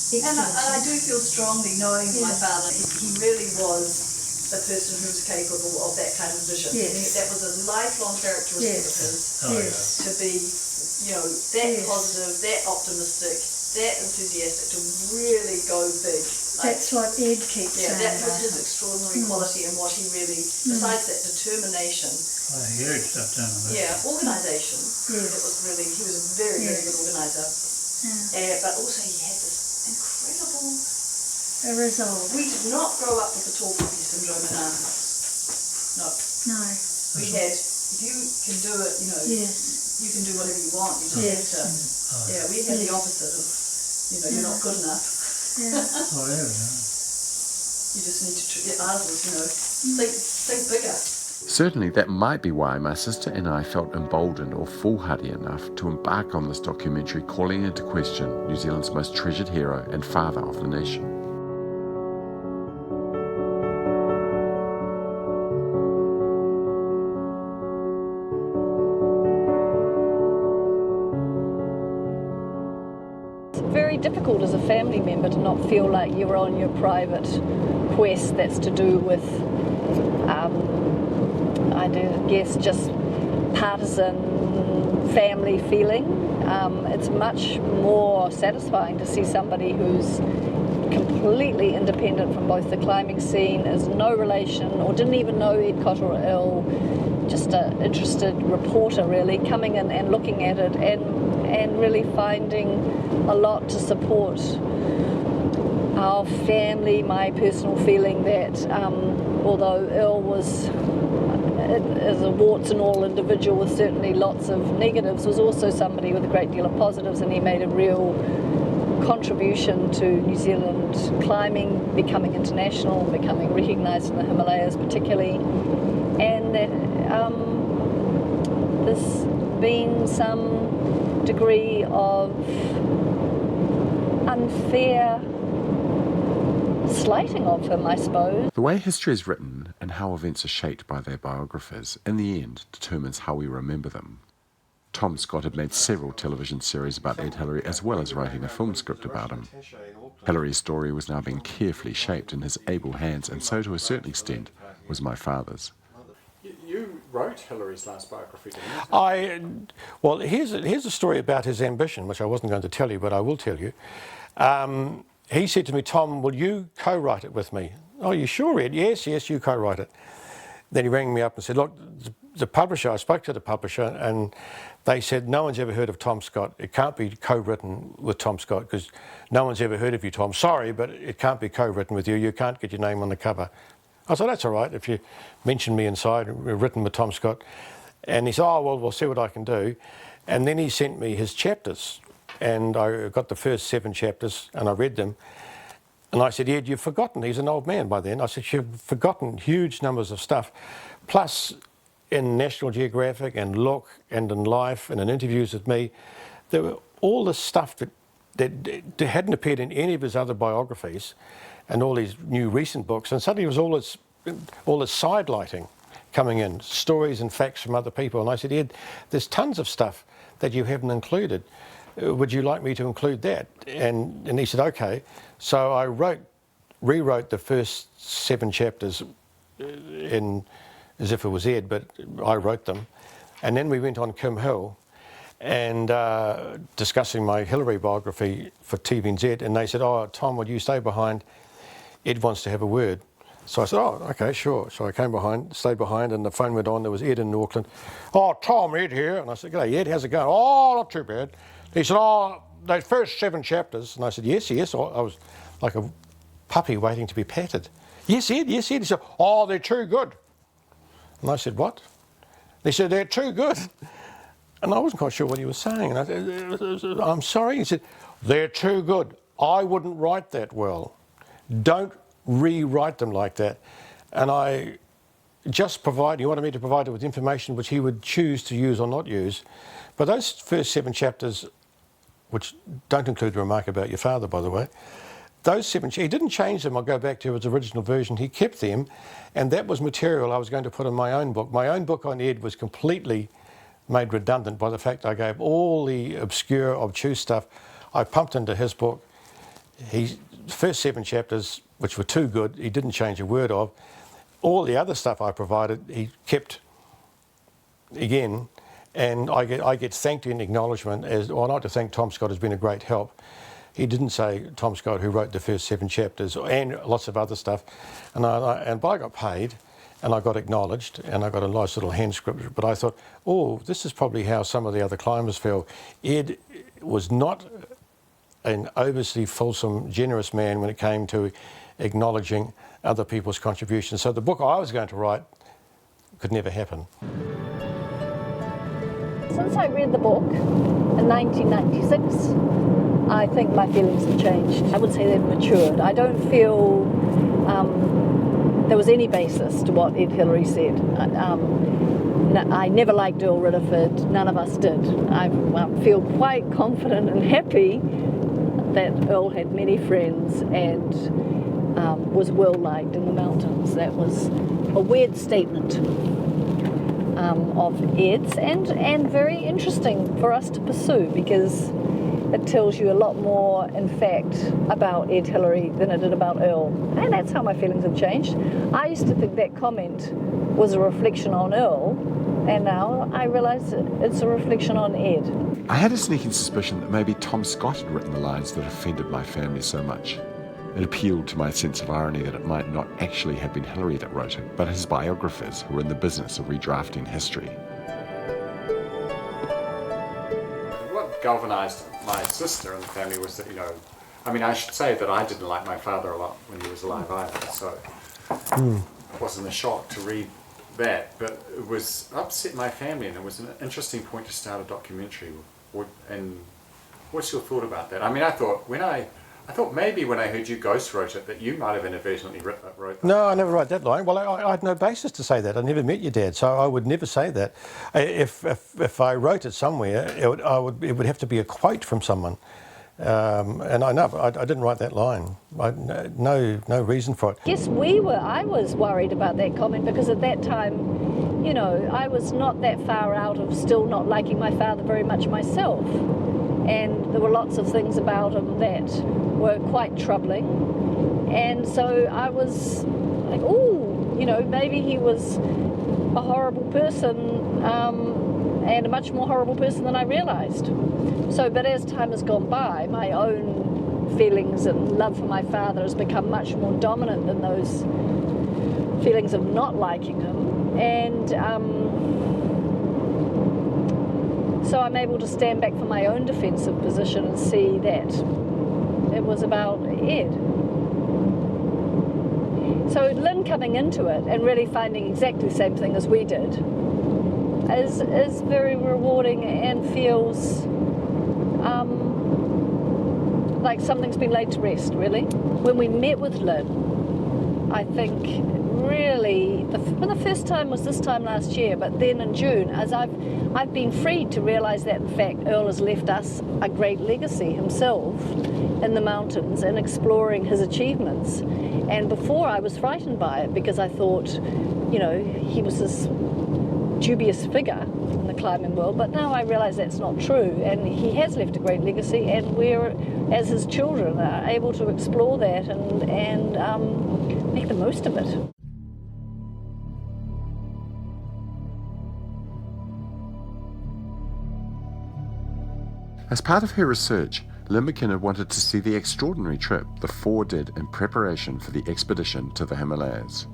expedition. And I do feel strongly, knowing my father, he really was the person who was capable of that kind of vision. Yes. That was a lifelong characteristic of his, to be that positive, that optimistic, that enthusiastic, to really go big. That's what Ed keeps saying. That was his extraordinary quality, and what he really, besides that determination. He wrote stuff down on that. Organisation. Yes. It was really, he was a very, very good organiser. But also he had this incredible resolve. We did not grow up with the tall poppy syndrome in our house. No. We had, if you can do it, you can do whatever you want. You just have to. We had the opposite of, you're not good enough. You just need to, ours was, think bigger. Certainly that might be why my sister and I felt emboldened or foolhardy enough to embark on this documentary, calling into question New Zealand's most treasured hero and father of the nation. Very difficult as a family member to not feel like you're on your private quest that's to do with, I guess, just partisan family feeling. It's much more satisfying to see somebody who's completely independent from both the climbing scene, is no relation or didn't even know Ed Cotter or Earl, just an interested reporter really, coming in and looking at it and really finding a lot to support our family. My personal feeling that although Earl was as a warts and all individual with certainly lots of negatives, was also somebody with a great deal of positives, and he made a real contribution to New Zealand climbing becoming international, becoming recognised in the Himalayas particularly, and that there's been some degree of unfair slighting of him, I suppose. The way history is written and how events are shaped by their biographers, in the end, determines how we remember them. Tom Scott had made several television series about Ed Hillary, as well as writing a film script about him. Hillary's story was now being carefully shaped in his able hands, and so to a certain extent was my father's. You wrote Hillary's last biography, didn't you? Well, here's a story about his ambition, which I wasn't going to tell you, but I will tell you. He said to me, Tom, will you co-write it with me? Oh, you sure, Ed? Yes, you co-write it. Then he rang me up and said, look, the publisher, I spoke to the publisher, and they said, no one's ever heard of Tom Scott. It can't be co-written with Tom Scott because no one's ever heard of you, Tom. Sorry, but it can't be co-written with you. You can't get your name on the cover. I said, that's all right. If you mention me inside, written with Tom Scott. And he said, oh, well, we'll see what I can do. And then he sent me his chapters. And I got the first 7 chapters and I read them. And I said, Ed, you've forgotten. He's an old man by then. I said, you've forgotten huge numbers of stuff. Plus, in National Geographic and Look and in Life and in interviews with me, there were all this stuff that hadn't appeared in any of his other biographies and all these new recent books. And suddenly it was all this sidelighting coming in, stories and facts from other people. And I said, Ed, there's tons of stuff that you haven't included. Would you like me to include that? And he said, okay. So I rewrote the first 7 chapters as if it was Ed, but I wrote them. And then we went on Kim Hill and discussing my Hillary biography for TVNZ, and they said, oh, Tom, would you stay behind? Ed wants to have a word. So I said, oh, okay, sure. So I stayed behind, and the phone went on. There was Ed in Auckland. Oh, Tom, Ed here. And I said, g'day, Ed, how's it going? Oh, not too bad. He said, oh, those first 7 chapters. And I said, yes. I was like a puppy waiting to be patted. Yes, Ed. He said, oh, they're too good. And I said, what? He said, they're too good. And I wasn't quite sure what he was saying. And I said, I'm sorry. He said, they're too good. I wouldn't write that well. Don't rewrite them like that. And I just he wanted me to provide it with information which he would choose to use or not use. But those first 7 chapters, which don't include the remark about your father, by the way, those 7, he didn't change them. I'll go back to his original version. He kept them, and that was material I was going to put in my own book. My own book on Ed was completely made redundant by the fact I gave all the obscure, obtuse stuff I pumped into his book. The first 7 chapters, which were too good, he didn't change a word of. All the other stuff I provided, he kept again. And I get thanked in acknowledgement as, well, I'd like to thank Tom Scott, has been a great help. He didn't say Tom Scott, who wrote the first 7 chapters, and lots of other stuff. But I got paid, and I got acknowledged, and I got a nice little hand script. But I thought, oh, this is probably how some of the other climbers feel. Ed was not an overly fulsome, generous man when it came to acknowledging other people's contributions. So the book I was going to write could never happen. Since I read the book in 1996, I think my feelings have changed. I would say they've matured. I don't feel there was any basis to what Ed Hillary said. I never liked Earl Riddiford. None of us did. I feel quite confident and happy that Earl had many friends and was well liked in the mountains. That was a weird statement of Ed's, and very interesting for us to pursue, because it tells you a lot more, in fact, about Ed Hillary than it did about Earl. And that's how my feelings have changed. I used to think that comment was a reflection on Earl, and now I realise it's a reflection on Ed. I had a sneaking suspicion that maybe Tom Scott had written the lines that offended my family so much. It appealed to my sense of irony that it might not actually have been Hillary that wrote it, but his biographers who were in the business of redrafting history. What galvanised my sister and the family was that, I should say that I didn't like my father a lot when he was alive either, so it wasn't a shock to read that, but it was upset my family, and it was an interesting point to start a documentary. And what's your thought about that? I thought maybe when I heard you ghost wrote it that you might have inadvertently wrote that. No, I never wrote that line. Well, I had no basis to say that. I never met your dad, so I would never say that. If I wrote it somewhere, it would have to be a quote from someone. And I didn't write that line. No reason for it. Yes, I was worried about that comment, because at that time, I was not that far out of still not liking my father very much myself. And there were lots of things about him that were quite troubling. And so I was like, maybe he was a horrible person, and a much more horrible person than I realised. But as time has gone by, my own feelings and love for my father has become much more dominant than those feelings of not liking him. And so I'm able to stand back from my own defensive position and see that it was about Ed. So Lynn coming into it and really finding exactly the same thing as we did is very rewarding, and feels like something's been laid to rest, really. When we met with Lynn, I think really, the first time was this time last year, but then in June, as I've been freed to realise that in fact Earl has left us a great legacy himself in the mountains and exploring his achievements. And before I was frightened by it, because I thought, he was this dubious figure in the climbing world, but now I realise that's not true, and he has left a great legacy, and we're, as his children, are able to explore that and make the most of it. As part of her research, Lynn McKenna wanted to see the extraordinary trip the four did in preparation for the expedition to the Himalayas.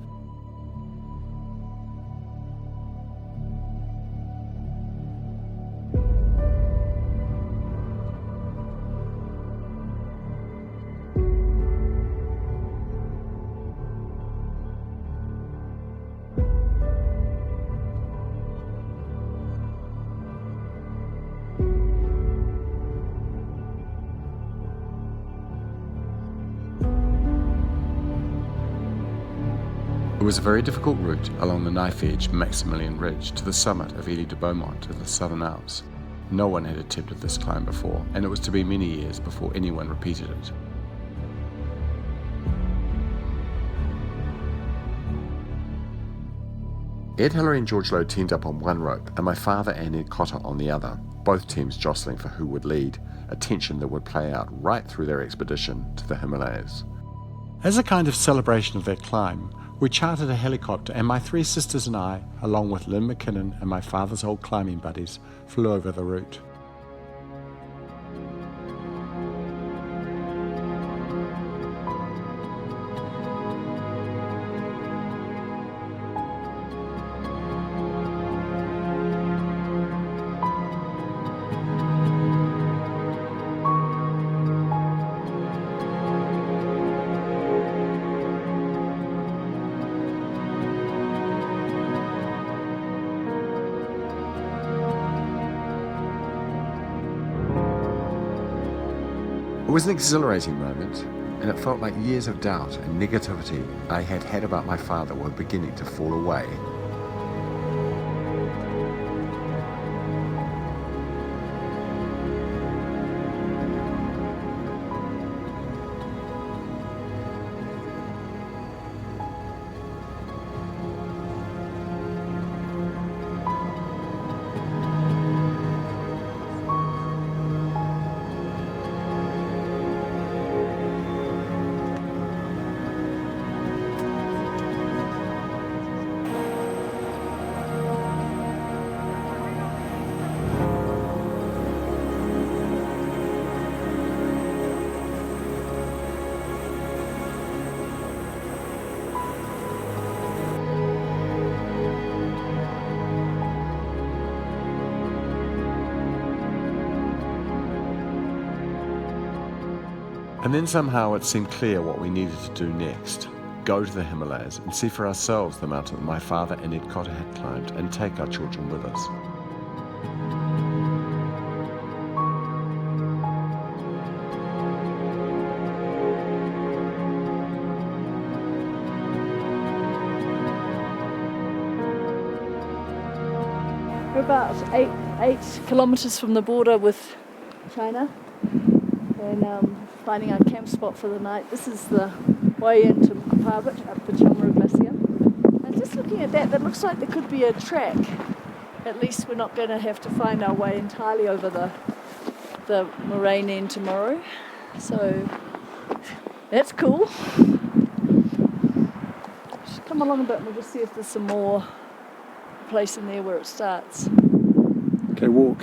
It was a very difficult route along the knife-edge Maximilian Ridge to the summit of Elie de Beaumont in the Southern Alps. No one had attempted this climb before, and it was to be many years before anyone repeated it. Ed Hillary and George Lowe teamed up on one rope, and my father and Ed Cotter on the other, both teams jostling for who would lead, a tension that would play out right through their expedition to the Himalayas. As a kind of celebration of that climb, we chartered a helicopter and my 3 sisters and I, along with Lynn McKinnon and my father's old climbing buddies, flew over the route. It was an exhilarating moment, and it felt like years of doubt and negativity I had had about my father were beginning to fall away. And then somehow it seemed clear what we needed to do next. Go to the Himalayas and see for ourselves the mountain that my father and Ed Cotter had climbed and take our children with us. We're about eight kilometres from the border with China, and finding our camp spot for the night. This is the way into Mukaparbit up the Chamara Glacier. And just looking at that, looks like there could be a track. At least we're not going to have to find our way entirely over the moraine end tomorrow. So that's cool. Just come along a bit and we'll just see if there's some more place in there where it starts. Okay, walk.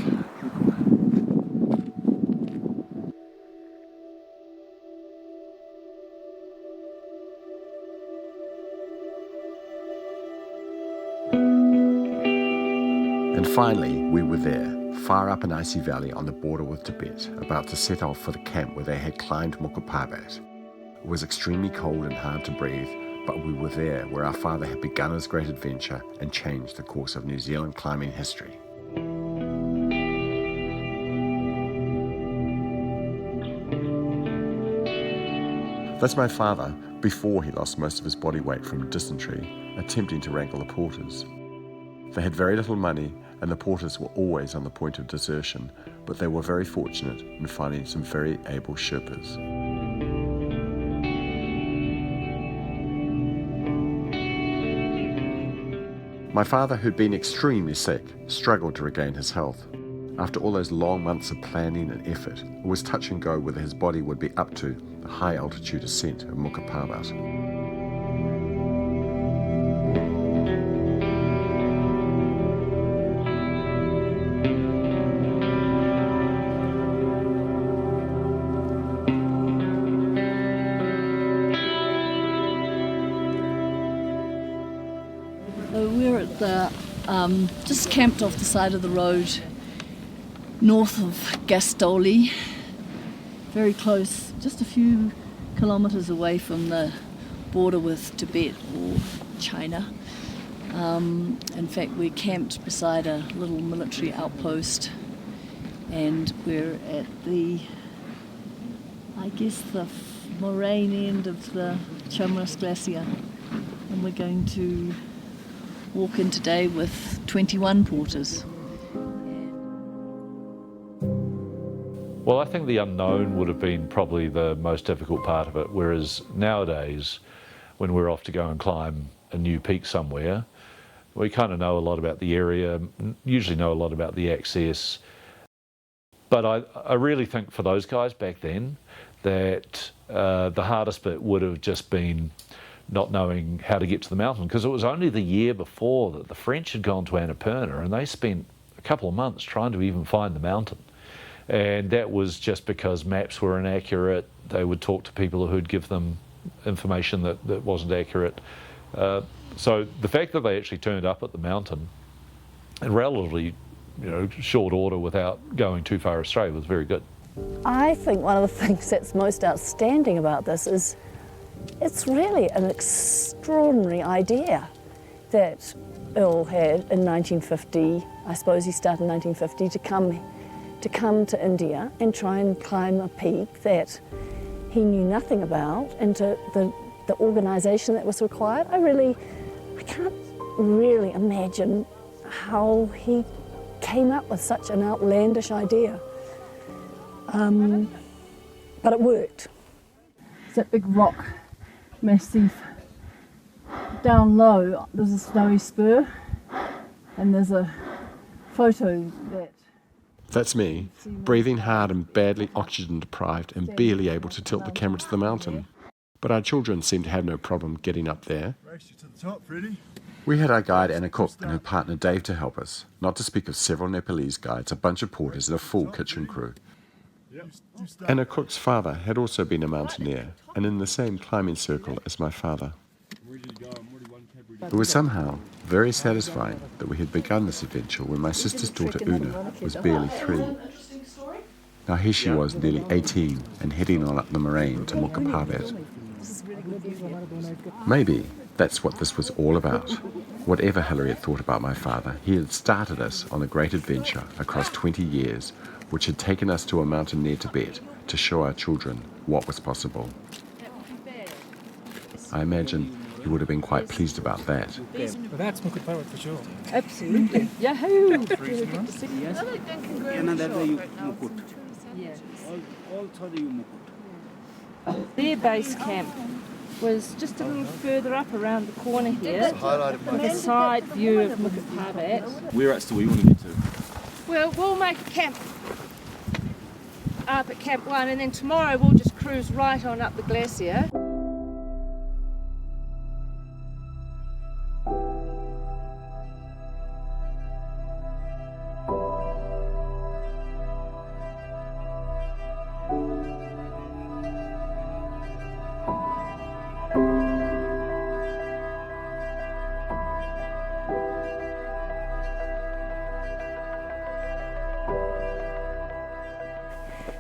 And finally, we were there, far up an icy valley on the border with Tibet, about to set off for the camp where they had climbed Mukaparbit. It was extremely cold and hard to breathe, but we were there where our father had begun his great adventure and changed the course of New Zealand climbing history. That's my father, before he lost most of his body weight from dysentery, attempting to wrangle the porters. They had very little money, and the porters were always on the point of desertion, but they were very fortunate in finding some very able Sherpas. My father, who'd been extremely sick, struggled to regain his health. After all those long months of planning and effort, it was touch and go whether his body would be up to the high altitude ascent of Mukaparbit. We're at the just camped off the side of the road north of Gastoli, very close, just a few kilometres away from the border with Tibet or China. In fact, we're camped beside a little military outpost, and we're at the moraine end of the Chamara Glacier, and we're going to walk in today with 21 porters. Well, I think the unknown would have been probably the most difficult part of it, whereas nowadays, when we're off to go and climb a new peak somewhere, we kind of know a lot about the area, usually know a lot about the access. But I really think for those guys back then that the hardest bit would have just been not knowing how to get to the mountain, because it was only the year before that the French had gone to Annapurna, and they spent a couple of months trying to even find the mountain. And that was just because maps were inaccurate. They would talk to people who'd give them information that wasn't accurate. So the fact that they actually turned up at the mountain in relatively short order without going too far astray was very good. I think one of the things that's most outstanding about this is it's really an extraordinary idea that Earl had in 1950. I suppose he started in 1950 to come to India and try and climb a peak that he knew nothing about, and to the organisation that was required. I can't really imagine how he came up with such an outlandish idea. But it worked. It's that big rock massive. Down low there's a snowy spur, and there's a photo that... That's me, breathing hard and badly oxygen deprived and barely able to tilt the camera to the mountain. But our children seem to have no problem getting up there. Race you to the top, ready? We had our guide Anna Cook and her partner Dave to help us, not to speak of several Nepalese guides, a bunch of porters and a full kitchen crew. Anna Cook's father had also been a mountaineer and in the same climbing circle as my father. It was somehow very satisfying that we had begun this adventure when my sister's daughter Una was barely 3. Now here she was, nearly 18, and heading on up the moraine to Mukapabet. Maybe that's what this was all about. Whatever Hilary had thought about my father, he had started us on a great adventure across 20 years, which had taken us to a mountain near Tibet to show our children what was possible. I imagine he would have been quite pleased about that. But that's Mukut for sure. Absolutely. Yahoo! Their base camp was just a little further up around the corner here, with a side view of Mukut Parbat. Where else do we want to get to? Well, we'll make a camp up at Camp 1, and then tomorrow we'll just cruise right on up the glacier.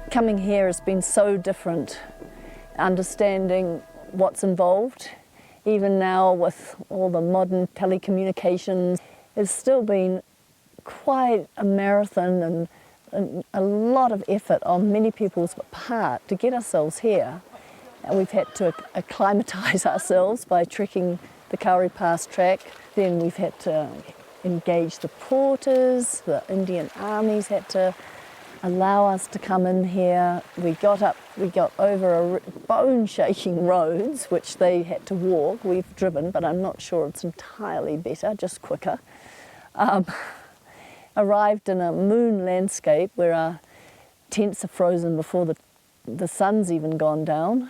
Coming here has been so different, understanding what's involved. Even now with all the modern telecommunications, it's still been quite a marathon and a lot of effort on many people's part to get ourselves here. And we've had to acclimatise ourselves by trekking the Kauri Pass track. Then we've had to engage the porters, the Indian armies had to allow us to come in here. We got over bone-shaking roads, which they had to walk. We've driven, but I'm not sure it's entirely better, just quicker. Arrived in a moon landscape where our tents are frozen before the sun's even gone down.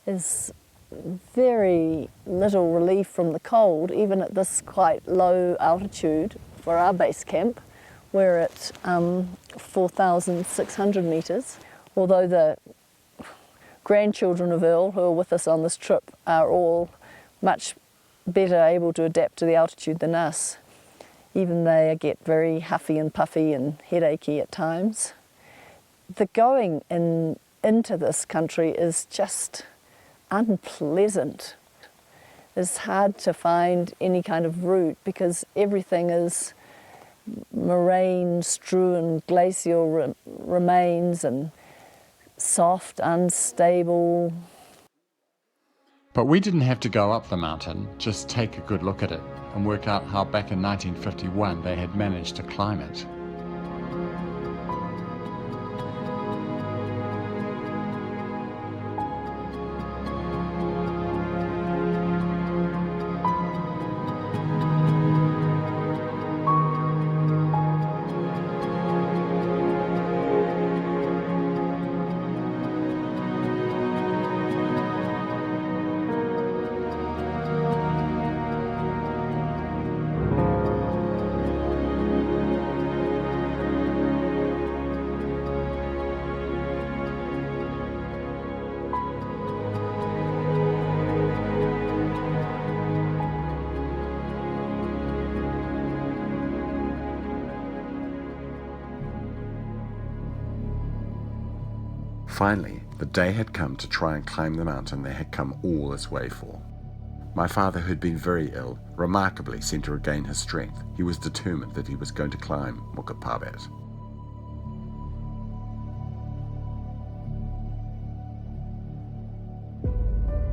There's very little relief from the cold, even at this quite low altitude for our base camp. We're at 4,600 metres, although the grandchildren of Earl who are with us on this trip are all much better able to adapt to the altitude than us. Even they get very huffy and puffy and headachy at times. The going into this country is just unpleasant. It's hard to find any kind of route because everything is moraine-strewn glacial remains and soft, unstable. But we didn't have to go up the mountain, just take a good look at it and work out how back in 1951 they had managed to climb it. Finally, the day had come to try and climb the mountain they had come all this way for. My father, who'd been very ill, remarkably seemed to regain his strength. He was determined that he was going to climb Muka Parbat.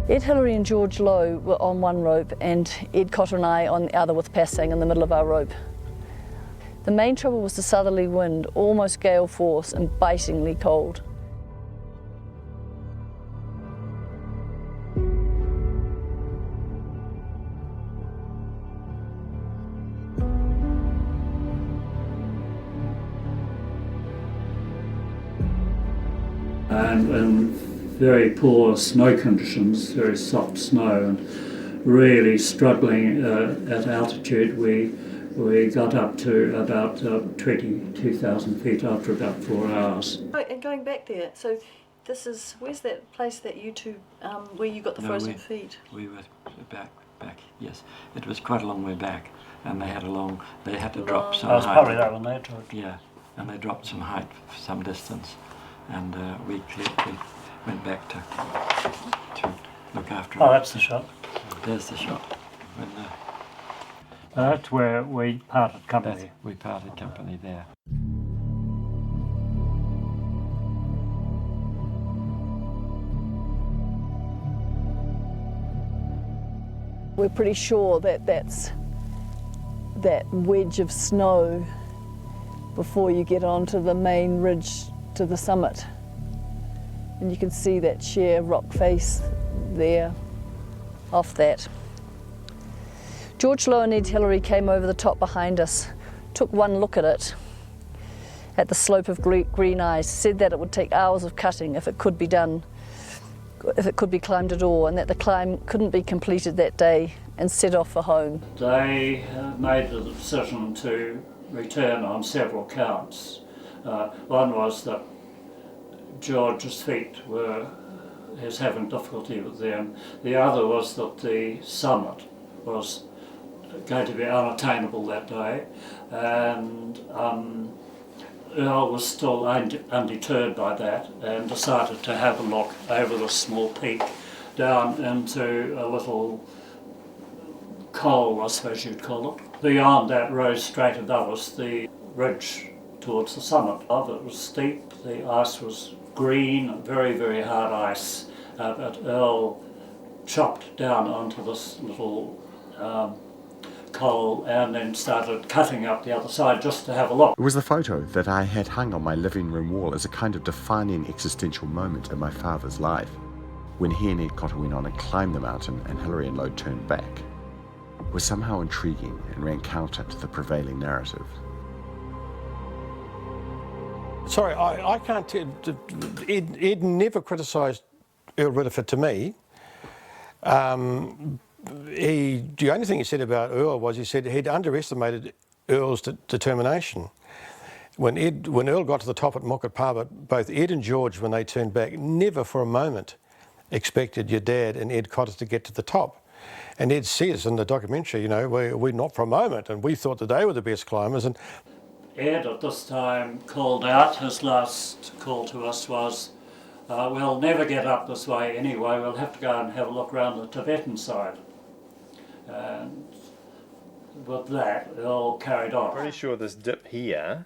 Ed Hillary and George Lowe were on one rope and Ed Cotter and I on the other with Passang in the middle of our rope. The main trouble was the southerly wind, almost gale force and bitingly cold. And very poor snow conditions, very soft snow, and really struggling at altitude. We got up to about 22,000 feet after about 4 hours. Oh, and going back there, so this is, where's that place that you two, where you got the frozen feet? We were back, yes. It was quite a long way back, and they had to drop some height. I was probably that one there too. Yeah, and they dropped some height for some distance, and we went back to look after it. Oh, that's the shot. There's the shot. When, that's where we parted company. We parted company there. We're pretty sure that that's that wedge of snow before you get onto the main ridge to the summit. And you can see that sheer rock face there off that. George Lowe and Ed Hillary came over the top behind us, took one look at it, at the slope of green ice, said that it would take hours of cutting if it could be done, if it could be climbed at all, and that the climb couldn't be completed that day, and set off for home. They made the decision to return on several counts. One was that George's feet was having difficulty with them. The other was that the summit was going to be unattainable that day, and Earl was still undeterred by that and decided to have a look over the small peak down into a little col, I suppose you'd call it. Beyond that rose straight above us the ridge towards the summit. It was steep, the ice was green, very, very hard ice, but Earl chopped down onto this little col and then started cutting up the other side just to have a look. It was the photo that I had hung on my living room wall as a kind of defining existential moment in my father's life, when he and Ed Cotter went on and climbed the mountain and Hillary and Lowe turned back. It was somehow intriguing and ran counter to the prevailing narrative. Sorry, I can't tell. Ed never criticised Earl Riddiford to me. The only thing he said about Earl was he said he'd underestimated Earl's determination. When Earl got to the top at Muka Parbat, both Ed and George, when they turned back, never for a moment expected your dad and Ed Cotter to get to the top. And Ed says in the documentary, you know, we're not for a moment, and we thought that they were the best climbers. And Ed at this time called out, his last call to us was, we'll never get up this way anyway, we'll have to go and have a look around the Tibetan side. And with that, it all carried on. I'm pretty sure this dip here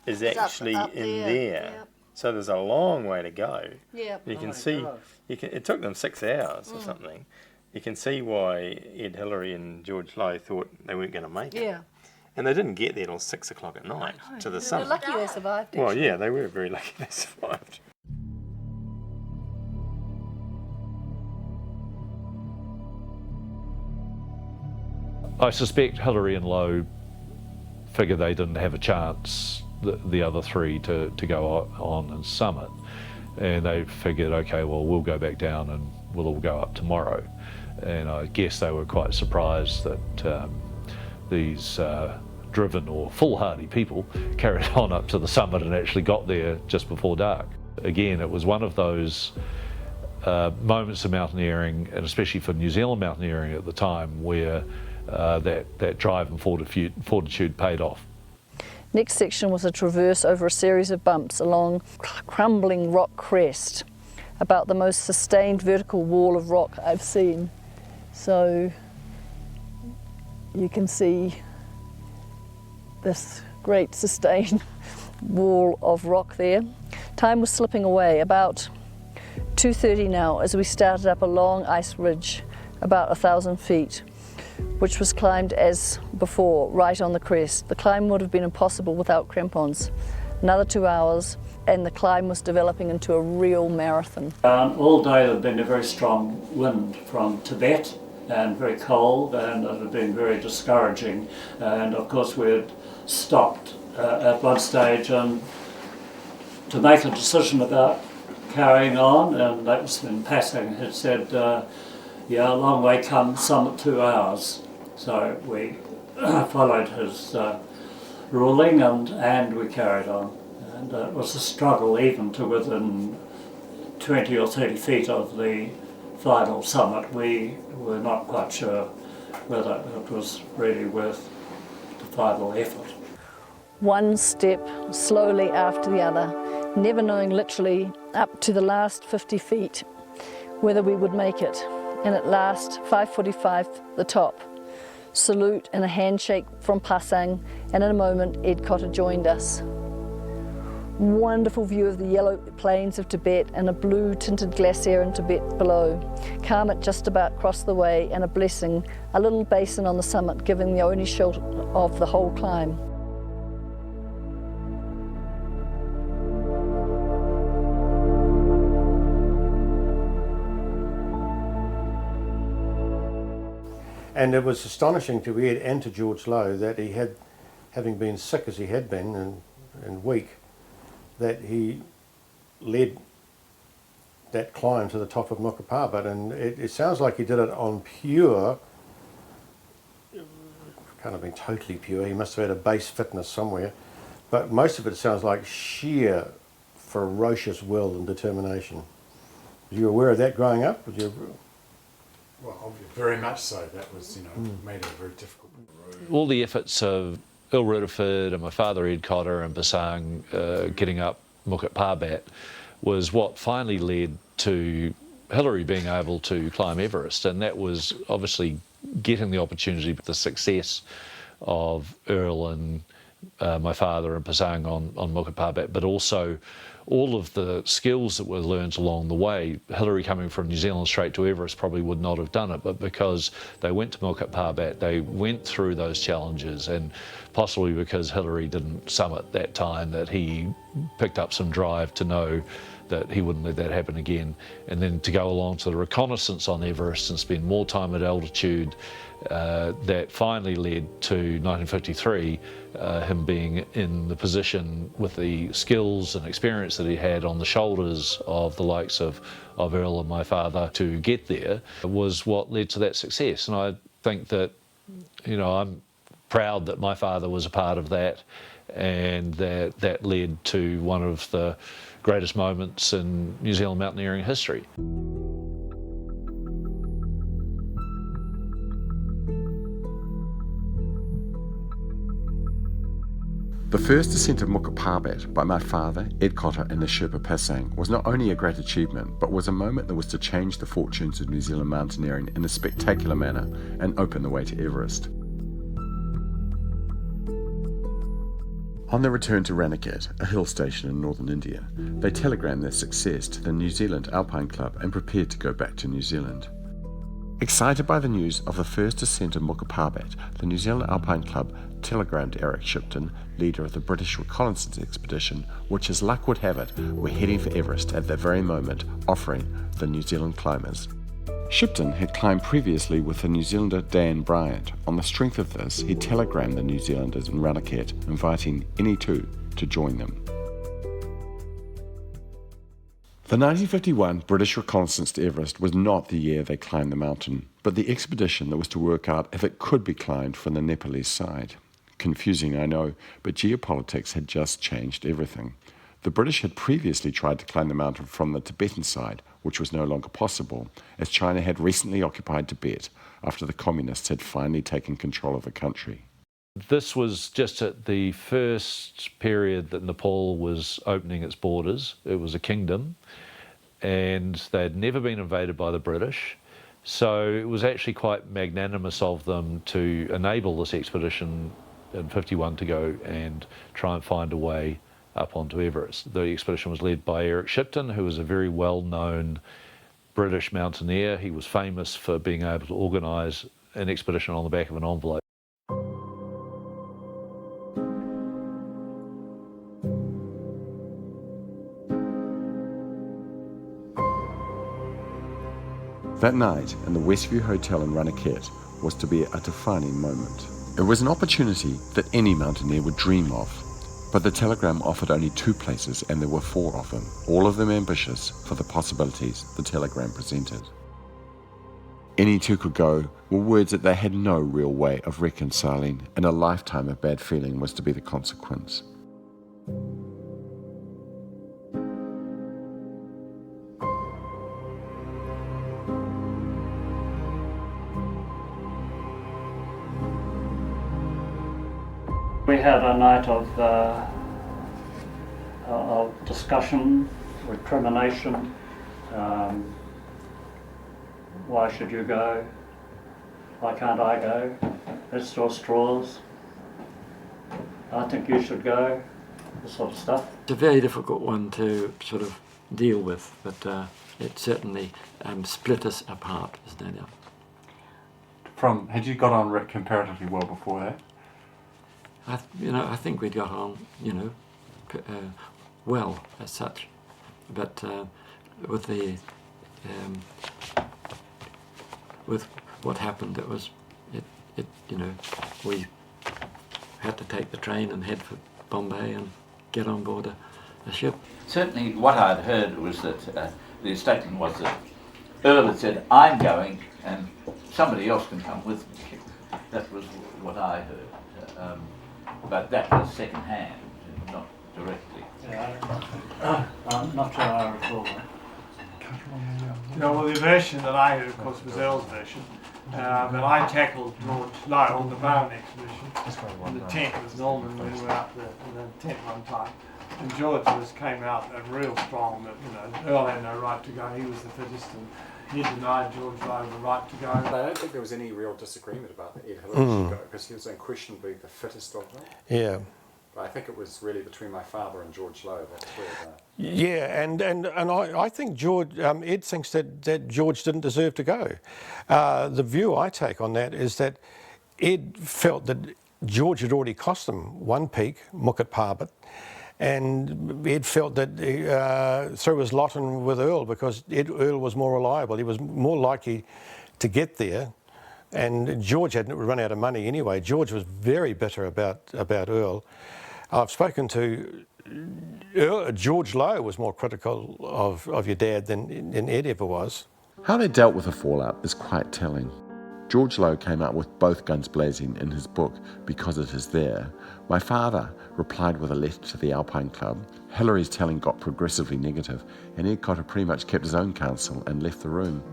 is actually up in there. there. Yep. So there's a long way to go. Yep. You can see, it took them 6 hours or something. You can see why Ed Hillary and George Lowe thought they weren't going to make it. Yeah. And they didn't get there till 6 o'clock at night to the They're summit. lucky they survived. Well, actually. yeah, they were very lucky they survived. I suspect Hillary and Lowe figured they didn't have a chance, the other three, to go on and summit. And they figured, okay, well, we'll go back down and we'll all go up tomorrow. And I guess they were quite surprised that these driven or foolhardy people carried on up to the summit and actually got there just before dark. Again, it was one of those moments of mountaineering, and especially for New Zealand mountaineering at the time, where that drive and fortitude paid off. Next section was a traverse over a series of bumps along crumbling rock crest, about the most sustained vertical wall of rock I've seen. So you can see this great sustained wall of rock there. Time was slipping away, about 2:30 now, as we started up a long ice ridge about 1,000 feet, which was climbed as before, right on the crest. The climb would have been impossible without crampons. Another 2 hours, and the climb was developing into a real marathon. All day there had been a very strong wind from Tibet, and very cold, and it had been very discouraging. And of course we had stopped at one stage and to make a decision about carrying on, and that was in passing. Had said, yeah, a long way come, summit 2 hours. So we followed his ruling and we carried on. And it was a struggle even to within 20 or 30 feet of the final summit. We were not quite sure whether it was really worth the final effort. One step slowly after the other, never knowing literally up to the last 50 feet whether we would make it. And at last, 5:45, the top. Salute and a handshake from Pasang, and in a moment Ed Cotter joined us. Wonderful view of the yellow plains of Tibet and a blue tinted glacier in Tibet below. Karmat just about across the way, and a blessing, a little basin on the summit giving the only shelter of the whole climb. And it was astonishing to Ed and to George Lowe that he had, having been sick as he had been and weak, that he led that climb to the top of Muka Parbat. And it sounds like he did it on pure, can't have been totally pure, he must have had a base fitness somewhere, but most of it sounds like sheer ferocious will and determination. Were you aware of that growing up? Well, very much so. That was, made it a very difficult road. All the efforts of Bill Riddiford and my father Ed Cotter and Pasang getting up Muka Parbat was what finally led to Hilary being able to climb Everest, and that was obviously getting the opportunity, the success of Earl and my father and Pasang on Muka Parbat, but also all of the skills that were learned along the way. Hilary coming from New Zealand straight to Everest probably would not have done it, but because they went to Muka Parbat, they went through those challenges, and possibly because Hilary didn't summit that time, that he picked up some drive to know that he wouldn't let that happen again. And then to go along to the reconnaissance on Everest and spend more time at altitude, that finally led to 1953, him being in the position with the skills and experience that he had on the shoulders of the likes of Earl and my father to get there, was what led to that success. And I think that, I'm proud that my father was a part of that, and that led to one of the greatest moments in New Zealand mountaineering history. The first ascent of Muka Parbat by my father, Ed Cotter, and the Sherpa Pasang was not only a great achievement, but was a moment that was to change the fortunes of New Zealand mountaineering in a spectacular manner and open the way to Everest. On their return to Ranakhet, a hill station in northern India, they telegrammed their success to the New Zealand Alpine Club and prepared to go back to New Zealand. Excited by the news of the first ascent of Muka Parbat, the New Zealand Alpine Club telegrammed Eric Shipton, leader of the British reconnaissance expedition, which, as luck would have it, were heading for Everest at that very moment, offering the New Zealand climbers. Shipton had climbed previously with the New Zealander Dan Bryant. On the strength of this, he telegrammed the New Zealanders in Ranakhet, inviting any two to join them. The 1951 British reconnaissance to Everest was not the year they climbed the mountain, but the expedition that was to work out if it could be climbed from the Nepalese side. Confusing, I know, but geopolitics had just changed everything. The British had previously tried to climb the mountain from the Tibetan side, which was no longer possible, as China had recently occupied Tibet after the communists had finally taken control of the country. This was just at the first period that Nepal was opening its borders. It was a kingdom, and they'd never been invaded by the British. So it was actually quite magnanimous of them to enable this expedition in 51 to go and try and find a way up onto Everest. The expedition was led by Eric Shipton, who was a very well-known British mountaineer. He was famous for being able to organise an expedition on the back of an envelope. That night in the Westview Hotel in Ranakhet was to be a defining moment. It was an opportunity that any mountaineer would dream of, but the telegram offered only 2 places and there were 4 of them, all of them ambitious for the possibilities the telegram presented. Any 2 could go were words that they had no real way of reconciling, and a lifetime of bad feeling was to be the consequence. We had a night of discussion, recrimination. Why should you go? Why can't I go? Let's draw straws. I think you should go. This sort of stuff. It's a very difficult one to sort of deal with, but it certainly split us apart, there's no doubt. Had you got on comparatively well before that? I think we got on, well as such, but with with what happened, we had to take the train and head for Bombay and get on board a ship. Certainly, what I'd heard was that the statement was that Earl had said, "I'm going, and somebody else can come with me." That was what I heard. But that was second hand, not directly. Yeah, I'm not sure I recall that. Well, the version that I heard, of course, was Earl's version. But I tackled George Lowe on the Bowen expedition. And the tent was Norman when we were up there in the tent one time. And George came out real strong that, Earl had no right to go, he was the fittest, and he denied George Lowe the right to go. I don't think there was any real disagreement about Ed Hillary should go, because he was unquestionably the fittest of them. Yeah. But I think it was really between my father and George Lowe. That's where yeah, and I think George, Ed thinks that George didn't deserve to go. The view I take on that is that Ed felt that George had already cost him one peak, Mukut Parbat, and Ed felt that threw his lot in with Earl because Earl was more reliable. He was more likely to get there, and George had run out of money anyway. George was very bitter about Earl. I've spoken to George Lowe was more critical of your dad than Ed ever was. How they dealt with the fallout is quite telling. George Lowe came out with both guns blazing in his book, Because It Is There. My father replied with a letter to the Alpine Club. Hillary's telling got progressively negative, and Ed Cotter pretty much kept his own counsel and left the room.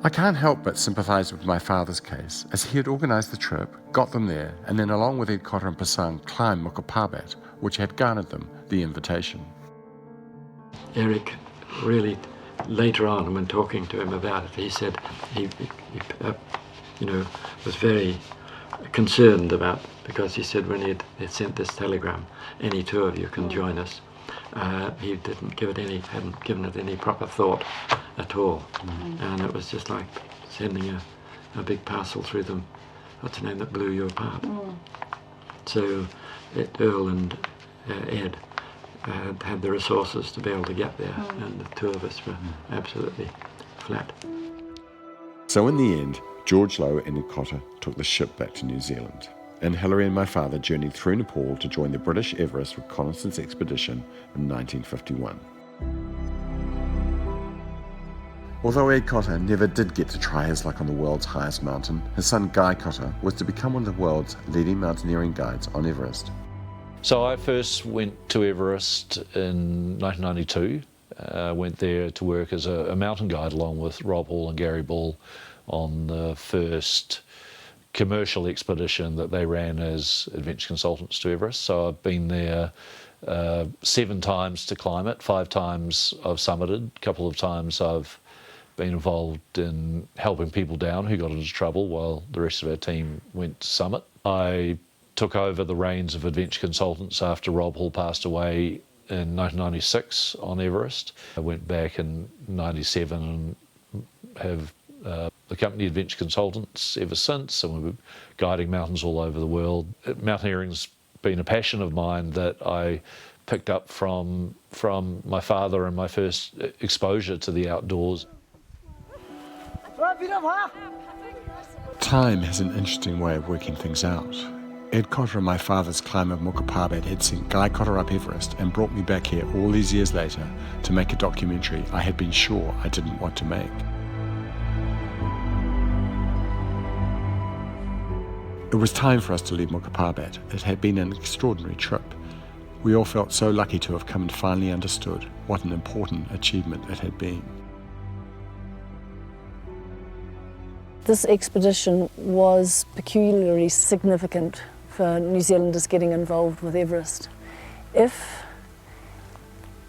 I can't help but sympathise with my father's case, as he had organised the trip, got them there, and then along with Ed Cotter and Pasang climbed Mukut Parbat, which had garnered them the invitation. Eric really, later on, when talking to him about it, he said he was very concerned about, because he said when he'd sent this telegram, any 2 of you can join us, he hadn't given it any proper thought at all. And it was just like sending a big parcel through them, what's the name, that blew you apart. So Earl and Ed had the resources to be able to get there, and the 2 of us were absolutely flat. So in the end, George Lowe and Ed Cotter took the ship back to New Zealand, and Hillary and my father journeyed through Nepal to join the British Everest reconnaissance expedition in 1951. Although Ed Cotter never did get to try his luck on the world's highest mountain, his son Guy Cotter was to become one of the world's leading mountaineering guides on Everest. So I first went to Everest in 1992. Went there to work as a mountain guide along with Rob Hall and Gary Ball on the first commercial expedition that they ran as adventure consultants to Everest. So I've been there 7 times to climb it. 5 times I've summited. A couple of times I've been involved in helping people down who got into trouble while the rest of our team went to summit. I took over the reins of adventure consultants after Rob Hall passed away in 1996 on Everest. I went back in 97 and have accompanied adventure consultants ever since, and we've been guiding mountains all over the world. Mountaineering's been a passion of mine that I picked up from my father and my first exposure to the outdoors. Time has an interesting way of working things out. Ed Cotter and my father's climb of Mukapabat had sent Guy Cotter up Everest and brought me back here all these years later to make a documentary I had been sure I didn't want to make. It was time for us to leave Mukapabat. It had been an extraordinary trip. We all felt so lucky to have come and finally understood what an important achievement it had been. This expedition was peculiarly significant for New Zealanders getting involved with Everest. If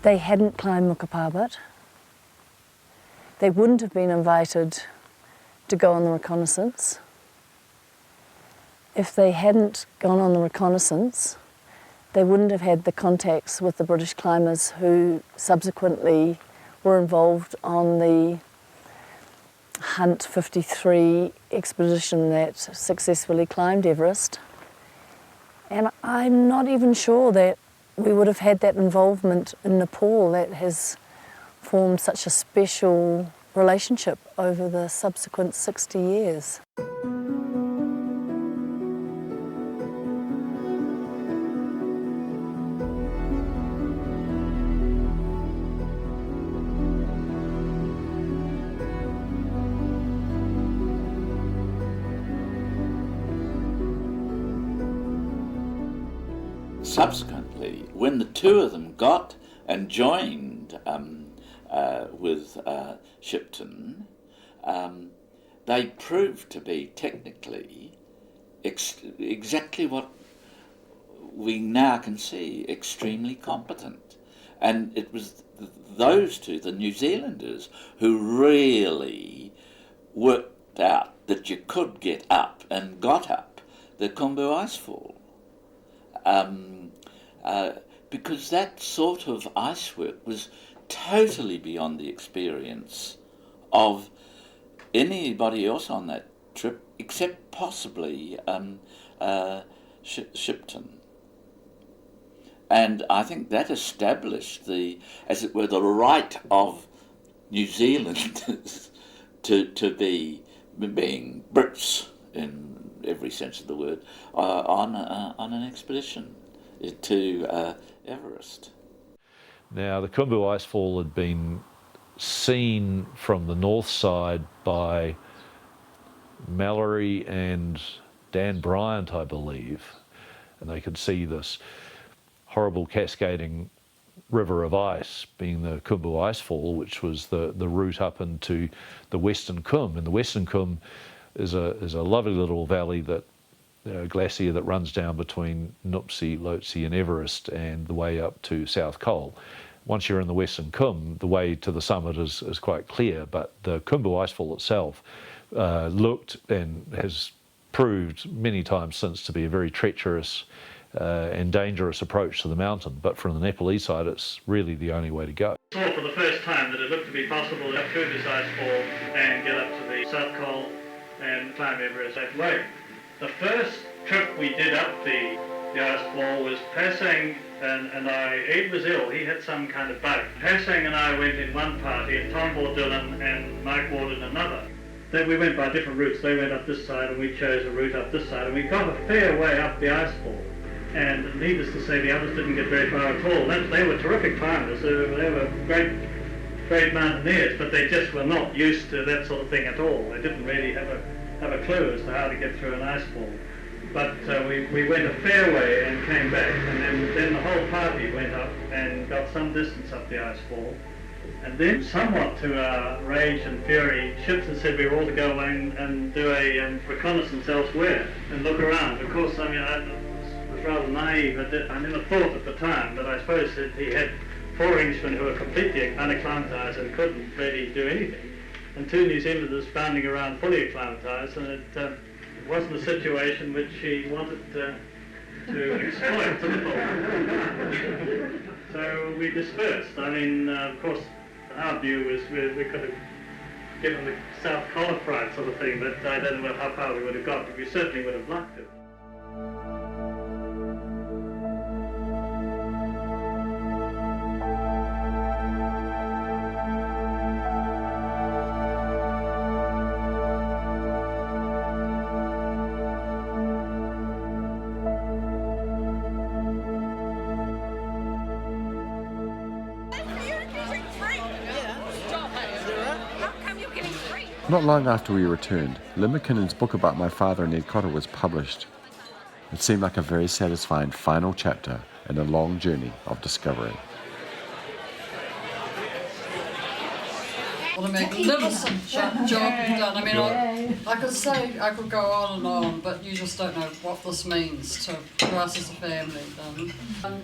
they hadn't climbed Mukapabat, they wouldn't have been invited to go on the reconnaissance. If they hadn't gone on the reconnaissance, they wouldn't have had the contacts with the British climbers who subsequently were involved on the Hunt 53 expedition that successfully climbed Everest. And I'm not even sure that we would have had that involvement in Nepal that has formed such a special relationship over the subsequent 60 years. Subsequently, when the two of them got and joined with Shipton, they proved to be technically exactly what we now can see, extremely competent. And it was those two, the New Zealanders, who really worked out that you could get up and got up the Khumbu Icefall. Because that sort of ice work was totally beyond the experience of anybody else on that trip, except possibly Shipton. And I think that established the, as it were, the right of New Zealanders to be being Brits in every sense of the word on an expedition to Everest. Now, the Khumbu Icefall had been seen from the north side by Mallory and Dan Bryant, I believe, and they could see this horrible cascading river of ice being the Khumbu Icefall, which was the route up into the Western Khum. And the Western Khum is a lovely little valley, that glacier that runs down between Nuptse, Lhotse and Everest, and the way up to South Col. Once you're in the Western Khum, the way to the summit is quite clear, but the Khumbu Icefall itself looked and has proved many times since to be a very treacherous and dangerous approach to the mountain. But from the Nepalese side, it's really the only way to go. Saw for the first time that it looked to be possible to get through this icefall and get up to the South Col and climb Everest that way. The first trip we did up the icefall was Passang, and Ed was ill. He had some kind of bug. Passang and I went in one party, and Tom Dillon and Mike Ward in another. Then we went by different routes. They went up this side, and we chose a route up this side, and we got a fair way up the icefall. And needless to say, the others didn't get very far at all. They were terrific climbers. They were great mountaineers, but they just were not used to that sort of thing at all. They didn't really have a clue as to how to get through an icefall. But we went a fair way and came back, and then the whole party went up and got some distance up the icefall. And then, somewhat to our rage and fury, Shipton said we were all to go away and do a reconnaissance elsewhere and look around. Of course, I mean, I was rather naive. I never thought at the time, but I suppose that he had 4 Englishmen who were completely unacclimatised and couldn't really do anything, and 2 New Zealanders bounding around fully acclimatised, and it wasn't a situation which he wanted to exploit a little. So we dispersed. I mean, of course, our view was we could have given the South Collar Fright sort of thing, but I don't know how far we would have got, but we certainly would have liked it. Not long after we returned, Lynn McKinnon's book about my father and Ed Cotter was published. It seemed like a very satisfying final chapter in a long journey of discovery. What a magnificent job you've done. I mean, I could say, I could go on and on, but you just don't know what this means to us as a family.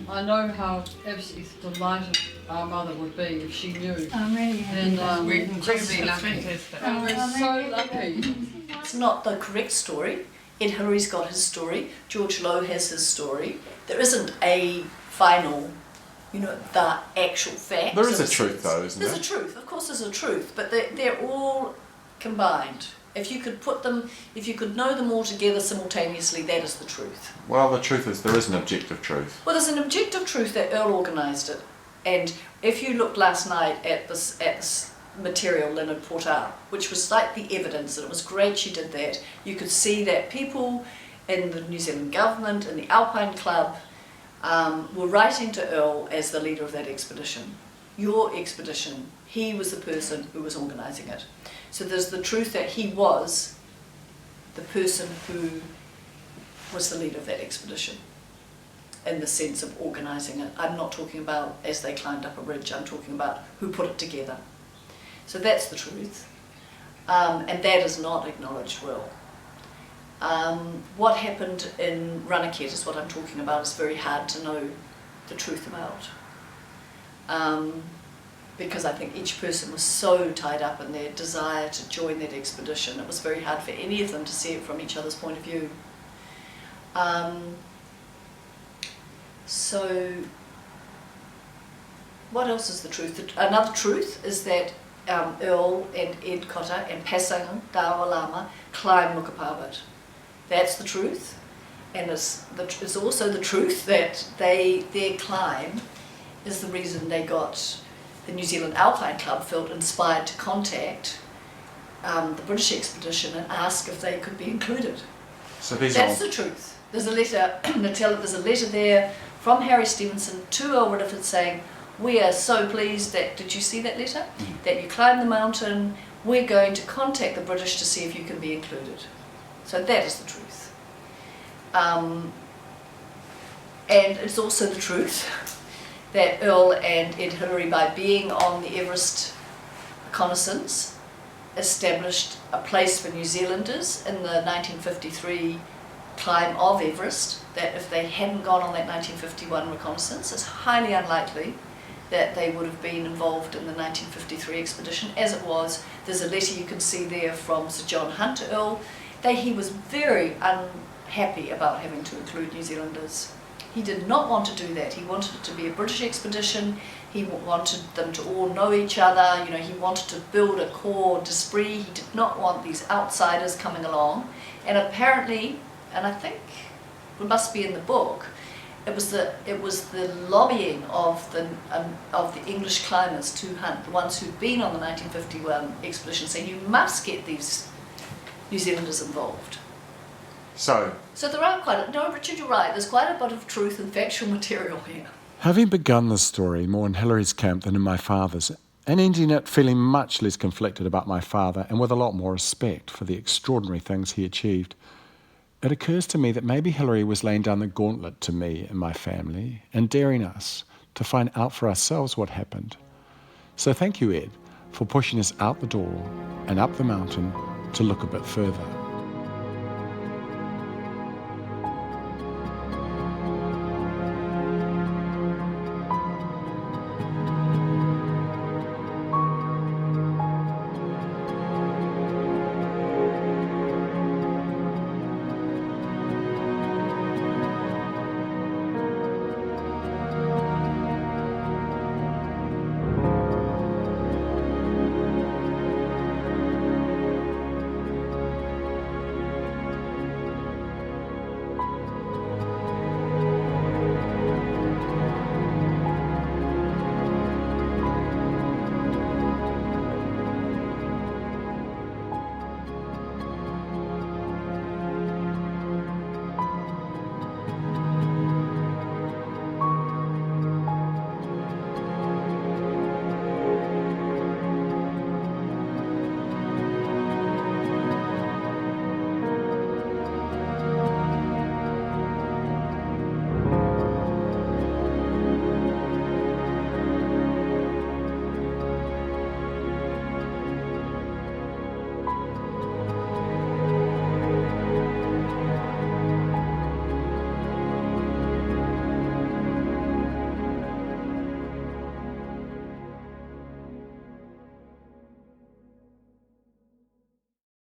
I know how absolutely delighted our mother would be if she knew. I'm really happy. And we're incredibly lucky. And we're so lucky. It's not the correct story. Ed Hillary's got his story. George Lowe has his story. There isn't a final, the actual facts. There is a truth, though, isn't there? There's a truth. Of course there's a truth, but they're all combined. If you could put them, if you could know them all together simultaneously, that is the truth. Well, the truth is there is an objective truth. Well, there's an objective truth that Earl organised it. And if you looked last night at this material Lynn had put out, which was like the evidence, and it was great she did that, you could see that people in the New Zealand government and the Alpine Club were writing to Earl as the leader of that expedition. Your expedition, he was the person who was organising it. So there's the truth that he was the person who was the leader of that expedition in the sense of organising it. I'm not talking about as they climbed up a ridge, I'm talking about who put it together. So that's the truth. And that is not acknowledged well. What happened in Ranakhet is what I'm talking about. It's very hard to know the truth about. Because I think each person was so tied up in their desire to join that expedition. It was very hard for any of them to see it from each other's point of view. So, what else is the truth? Another truth is that Earl and Ed Cotter and Pasang Dawalama climbed Mukapabat. That's the truth, and it's also the truth that their climb is the reason they got the New Zealand Alpine Club felt inspired to contact the British expedition and ask if they could be included. So that's the truth. There's a letter. There's a letter there from Harry Stevenson to Earl Riddiford saying, "We are so pleased that, did you see that letter? That you climbed the mountain. We're going to contact the British to see if you can be included." So that is the truth. And it's also the truth that Earl and Ed Hillary, by being on the Everest reconnaissance, established a place for New Zealanders in the 1953 climb of Everest, that if they hadn't gone on that 1951 reconnaissance, it's highly unlikely that they would have been involved in the 1953 expedition. As it was, there's a letter you can see there from Sir John Hunt to Earl. He was very unhappy about having to include New Zealanders. He did not want to do that. He wanted it to be a British expedition. He wanted them to all know each other. He wanted to build a core d'esprit. He did not want these outsiders coming along. And apparently, and I think it must be in the book, it was the lobbying of the English climbers to Hunt, the ones who'd been on the 1951 expedition, saying you must get these New Zealanders involved. So there are no, Richard, you're right, there's quite a bit of truth and factual material here. Having begun this story more in Hillary's camp than in my father's, and ending it feeling much less conflicted about my father and with a lot more respect for the extraordinary things he achieved, it occurs to me that maybe Hillary was laying down the gauntlet to me and my family and daring us to find out for ourselves what happened. So thank you, Ed, for pushing us out the door and up the mountain to look a bit further.